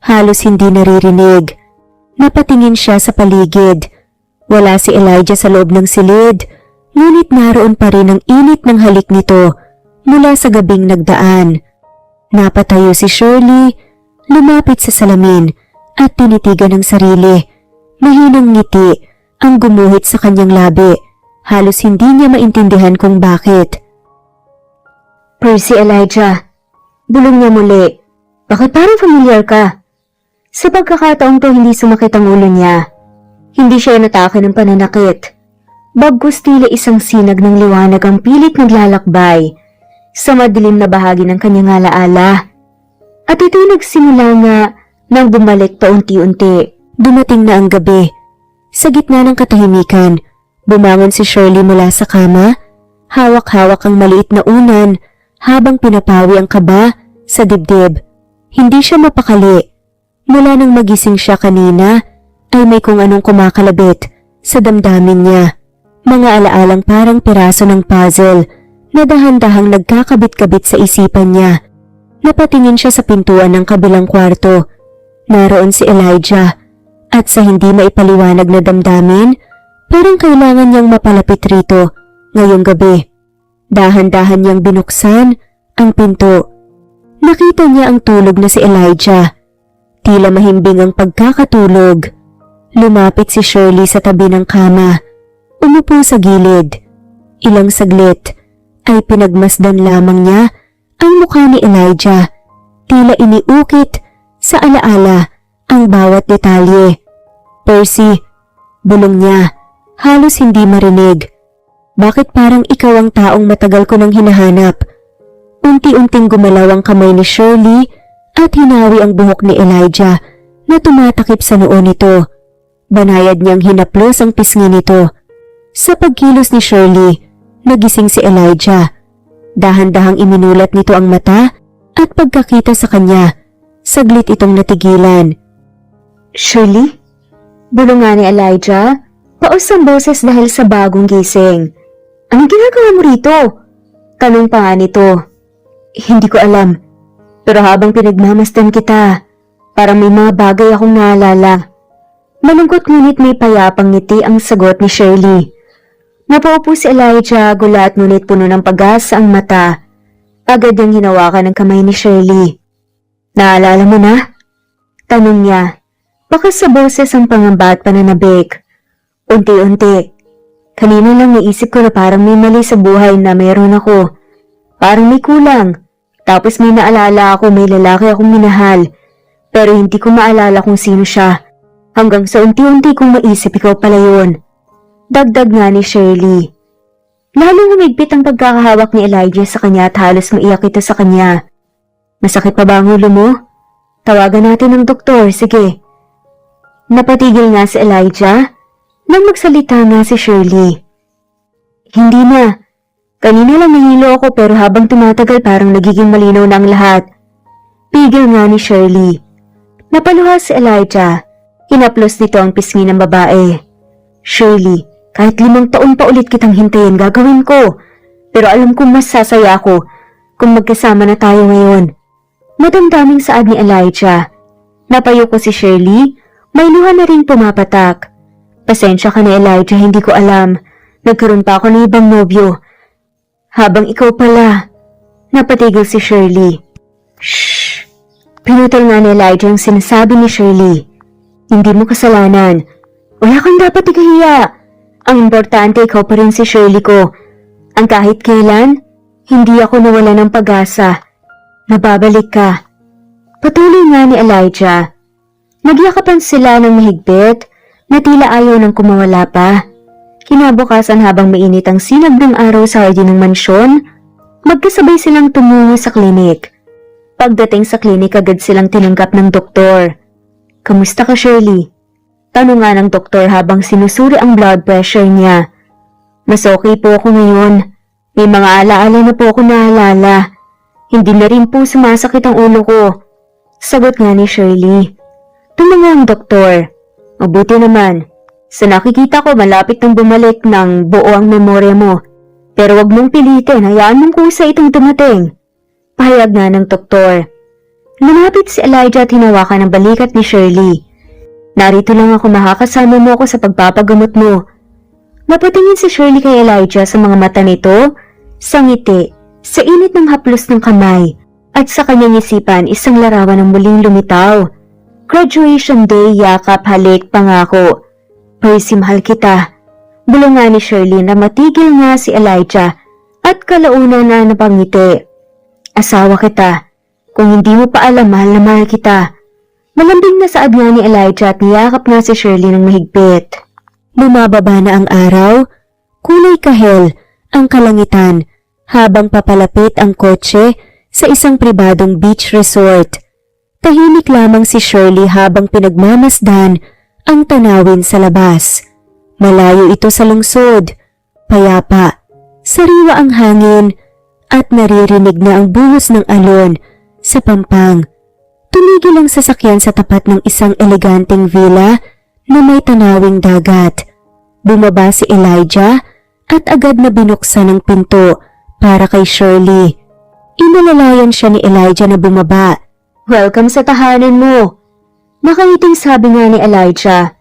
halos hindi naririnig. Napatingin siya sa paligid. Wala si Elijah sa loob ng silid, ngunit naroon pa rin ang init ng halik nito mula sa gabing nagdaan. Napatayo si Shirley, lumapit sa salamin at tinitigan ng sarili. Mahinang ngiti ang gumuhit sa kanyang labi, halos hindi niya maintindihan kung bakit. Percy, Elijah, bulong niya muli. Bakit parang familiar ka? Sa pagkakataong to hindi sumakit ang ulo niya. Hindi siya natake ng pananakit. Bagkus tila isang sinag ng liwanag ang pilit naglalakbay sa madilim na bahagi ng kanyang alaala. At ito'y nagsimula nga nang bumalik paunti-unti. Dumating na ang gabi. Sa gitna ng katahimikan, bumangon si Shirley mula sa kama. Hawak-hawak ang maliit na unan habang pinapawi ang kaba sa dibdib. Hindi siya mapakali. Mula nang magising siya kanina, ay may kung anong kumakalabit sa damdamin niya. Mga alaalang parang piraso ng puzzle na dahan-dahang nagkakabit-kabit sa isipan niya. Napatingin siya sa pintuan ng kabilang kwarto. Naroon si Elijah at sa hindi maipaliwanag na damdamin, parang kailangan niyang mapalapit rito ngayong gabi. Dahan-dahan niyang binuksan ang pinto. Nakita niya ang tulog na si Elijah. Tila mahimbing ang pagkakatulog. Lumapit si Shirley sa tabi ng kama. Umupo sa gilid. Ilang saglit ay pinagmasdan lamang niya ang mukha ni Elijah. Tila iniukit sa alaala ang bawat detalye. Percy, bulong niya, halos hindi marinig. Bakit parang ikaw ang taong matagal ko nang hinahanap? Unti-unting gumalaw ang kamay ni Shirley at hinawi ang buhok ni Elijah na tumatakip sa noo nito. Banayad niyang hinaplos ang pisngi nito. Sa pagkilos ni Shirley, nagising si Elijah. Dahan-dahang iminulat nito ang mata at pagkakita sa kanya, saglit itong natigilan. Shirley? Bulong nga ni Elijah, paus ang boses dahil sa bagong gising. Anong ginagawa mo rito? Tanong pa nga nito. Hindi ko alam, pero habang pinagmamasdan kita, parang may mga bagay akong naalala. Malungkot ngunit may payapang ngiti ang sagot ni Shirley. Napaupo si Elijah, gulat ngunit puno ng pag-asa ang mata. Agad niyang hinawakan ang kamay ni Shirley. Naalala mo na? Tanong niya. Baka sa boses ang pangamba at pananabik. Unti-unti. Kanina lang naisip ko na parang may mali sa buhay na mayroon ako. Parang may kulang. Tapos may naalala ako may lalaki akong minahal. Pero hindi ko maalala kung sino siya. Hanggang sa unti-unti kong maisip ikaw pala yun. Dagdag nga ni Shirley. Lalong humigpit ang pagkakahawak ni Elijah sa kanya at halos maiyak ito sa kanya. Masakit pa ba ang ulo mo? Tawagan natin ng doktor, sige. Napatigil nga si Elijah nang magsalita nga si Shirley. Hindi na. Kanina lang nahilo ako pero habang tumatagal parang nagiging malinaw na ang lahat. Pigil nga ni Shirley. Napaluha si Elijah. Hinaplos nito ang pisngi ng babae. Shirley, kahit 5 taon pa ulit kitang hintayin gagawin ko. Pero alam kong mas sasaya ako kung magkasama na tayo ngayon. Madamdaming saad ni Elijah. Napayo ko si Shirley, may luha na rin pumapatak. Pasensya ka na Elijah, hindi ko alam. Nagkaroon pa ako ng ibang nobyo. Habang ikaw pala. Napatigil si Shirley. Shhh! Pinutol nga ni Elijah ang sinasabi ni Shirley. Hindi mo kasalanan. Wala kang dapat ikahiya. Ang importante ikaw pa rin si Shirley ko. Ang kahit kailan, hindi ako nawala ng pag-asa. Nababalik ka. Patuloy nga ni Elijah. Nagyakapan sila ng mahigpit na tila ayaw nang kumawala pa. Kinabukasan habang mainit ang sinag ng araw sa hardin ng mansyon, magkasabay silang tumungo sa klinik. Pagdating sa klinik agad silang tinanggap ng doktor. Kamusta ka Shirley? Tanong nga ng doktor habang sinusuri ang blood pressure niya. Mas okay po ako ngayon. May mga alaala na po ako naalala. Hindi na rin po sumasakit ang ulo ko. Sagot nga ni Shirley. Tumanga ang doktor. Mabuti naman. Sa nakikita ko malapit nang bumalik ng buo ang memorya mo. Pero wag mong pilitin, hayaan mong kusa itong dumating. Pahayag nga ng doktor. Lumapit si Elijah at hinawakan ang balikat ni Shirley. Narito lang ako, makakasama mo ako sa pagpapagamot mo. Napatingin si Shirley kay Elijah sa mga mata nito, sa ngiti, sa init ng haplos ng kamay, at sa kanyang isipan isang larawan ng muling lumitaw. Graduation day, yakap, halik, pangako. Percy, mahal kita. Bulong nga ni Shirley na matigil nga si Elijah at kalaunan na napangiti. Asawa kita. Kung hindi mo pa alam, mahal na mahal kita. Malambing na saad nga ni Elijah at niyakap nga si Shirley ng mahigpit. Bumababa na ang araw, kulay kahel ang kalangitan habang papalapit ang kotse sa isang pribadong beach resort. Tahimik lamang si Shirley habang pinagmamasdan ang tanawin sa labas. Malayo ito sa lungsod, payapa, sariwa ang hangin at naririnig na ang buhos ng alon sa pampang. Tumigil ang sasakyan sa tapat ng isang eleganteng villa na may tanawing dagat. Bumaba si Elijah at agad na binuksan ang pinto para kay Shirley. Inalalayan siya ni Elijah na bumaba. Welcome sa tahanan mo. Nakangiting sabi nga ni Elijah.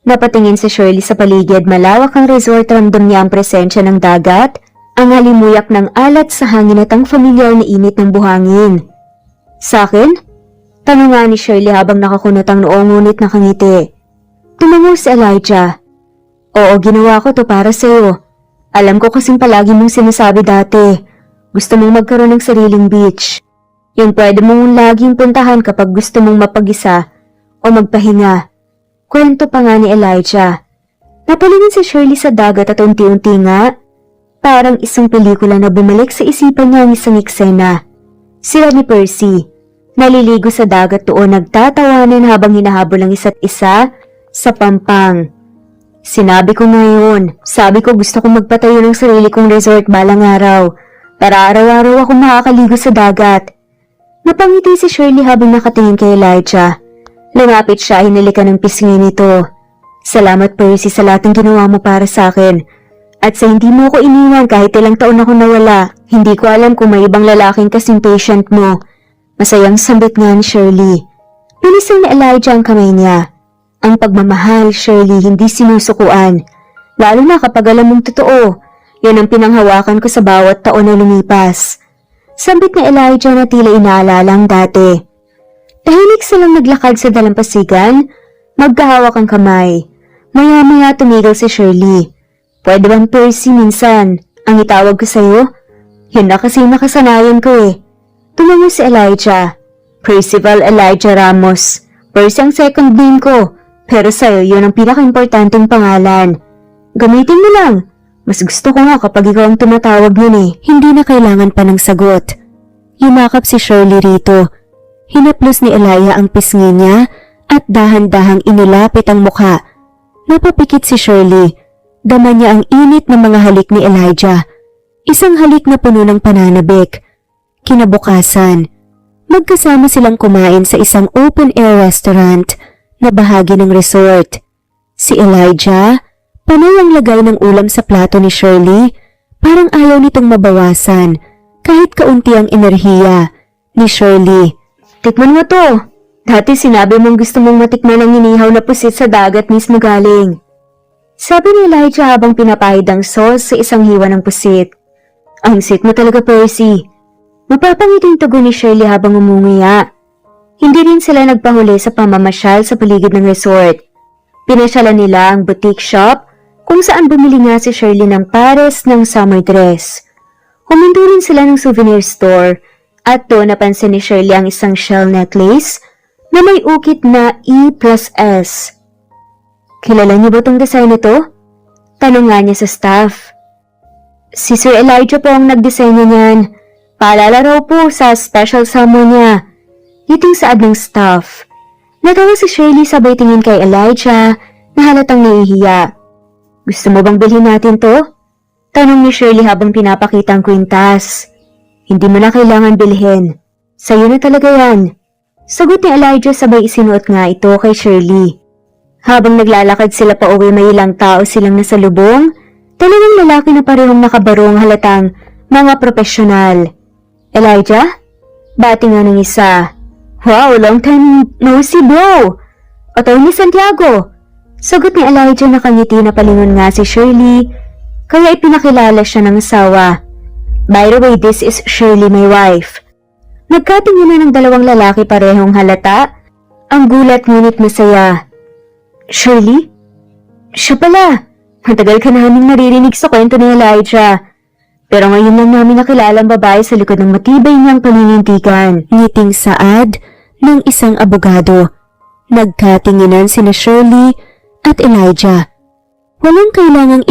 Napatingin si Shirley sa paligid, malawak ang resort, ramdam niya ang presensya ng dagat, ang halimuyak ng alat sa hangin at ang familiar na init ng buhangin. Sa akin? Tanong nga ni Shirley habang nakakunot ang noong ngunit nakangiti. Tumango si Elijah. Oo, ginawa ko to para sa'yo. Alam ko kasing palagi mong sinasabi dati. Gusto mong magkaroon ng sariling beach. Yung pwede mong laging puntahan kapag gusto mong mapag-isa o magpahinga. Kwento pa nga ni Elijah. Napalingin si Shirley sa dagat at unti-unti nga, parang isang pelikula na bumalik sa isipan niya ang isang eksena. Sila ni Percy, naliligo sa dagat doon, nagtatawanan habang hinahabol ang isa't isa sa pampang. Sinabi ko ngayon, sabi ko gusto kong magpatayo ng sarili kong resort balang araw, para araw-araw ako makakaligo sa dagat. Napangiti si Shirley habang nakatingin kay Elijah. Lumapit siya, hinalikan ng pisngi nito. Salamat Percy sa lahat ng ginawa mo para sa akin. At sa hindi mo ko iniwan kahit ilang taon ako nawala. Hindi ko alam kung may ibang lalaking kasing patient mo. Masayang sambit nga ni Shirley. Pinisil ni Elijah ang kamay niya. Ang pagmamahal, Shirley, hindi sinusukuan. Lalo na kapag alam mong totoo. Yan ang pinanghawakan ko sa bawat taon na lumipas. Sambit ni Elijah na tila inaalala ang dati. Tahimik silang naglakad sa dalampasigan, magkahawak ang kamay. Maya-maya tumigil si Shirley. Pwede bang Percy minsan? Ang itawag ko sa'yo? Yun na kasi nakasanayan ko eh. Tumango si Elijah. Percival Elijah Ramos. Percy ang second name ko, pero sa'yo yun ang pinaka-importanteng pangalan. Gamitin mo lang. Mas gusto ko nga kapag ikaw ang tumatawag nun eh. Hindi na kailangan pa ng sagot. Yumakap si Shirley rito. Hinaplos ni Elia ang pisngi niya at dahan-dahang inilapit ang mukha. Napapikit si Shirley. Dama niya ang init ng mga halik ni Elijah. Isang halik na puno ng pananabik. Kinabukasan, magkasama silang kumain sa isang open-air restaurant na bahagi ng resort. Si Elijah, panay ang lagay ng ulam sa plato ni Shirley, parang ayaw nitong mabawasan kahit kaunti ang enerhiya ni Shirley. Tikman mo to. Dati sinabi mong gusto mong matikman ang inihaw na pusit sa dagat mismo galing. Sabi ni Elijah habang pinapahid ang sauce sa isang hiwa ng pusit. Ang sweet mo talaga, Percy. Mapapangiting tugon ni Shirley habang umunguya. Hindi rin sila nagpahuli sa pamamasyal sa paligid ng resort. Pinasyalan nila ang boutique shop kung saan bumili nga si Shirley ng pares ng summer dress. Huminto rin sila ng souvenir store at doon napansin ni Shirley ang isang shell necklace na may ukit na E+S. Kilala niyo ba tong design nito? Tanong nga niya sa staff. Si Sir Elijah po ang nagdisenyo niyan. Paalala raw po sa special summer niya. Ngiting saad ng staff. Natawa si Shirley sabay tingin kay Elijah na halatang nahihiya. Gusto mo bang bilhin natin to? Tanong ni Shirley habang pinapakita ang kwintas. Hindi mo na kailangan bilhin. Sa'yo na talaga yan. Sagot ni Elijah sabay isinuot nga ito kay Shirley. Habang naglalakad sila pa uwi may ilang tao silang nasa lubong, dalawang lalaki na parehong nakabarong halatang mga profesional. Elijah? Bati nga ng isa. Wow, long time no see bro! Attorney Santiago! Sagot ni Elijah na kangiti na palingon nga si Shirley, kaya ipinakilala siya ng asawa. By the way, this is Shirley, my wife. Nagkatinginan ng dalawang lalaki parehong halata, ang gulat ngunit masaya. Shirley? Siya pala. Matagal ka naming naririnig sa kwento ni Elijah. Pero ngayon lang namin nakilala ang babae sa likod ng matibay niyang paninindigan. Ngiting saad ng isang abogado. Nagkatinginan sina Shirley at Elijah. Walang kailangang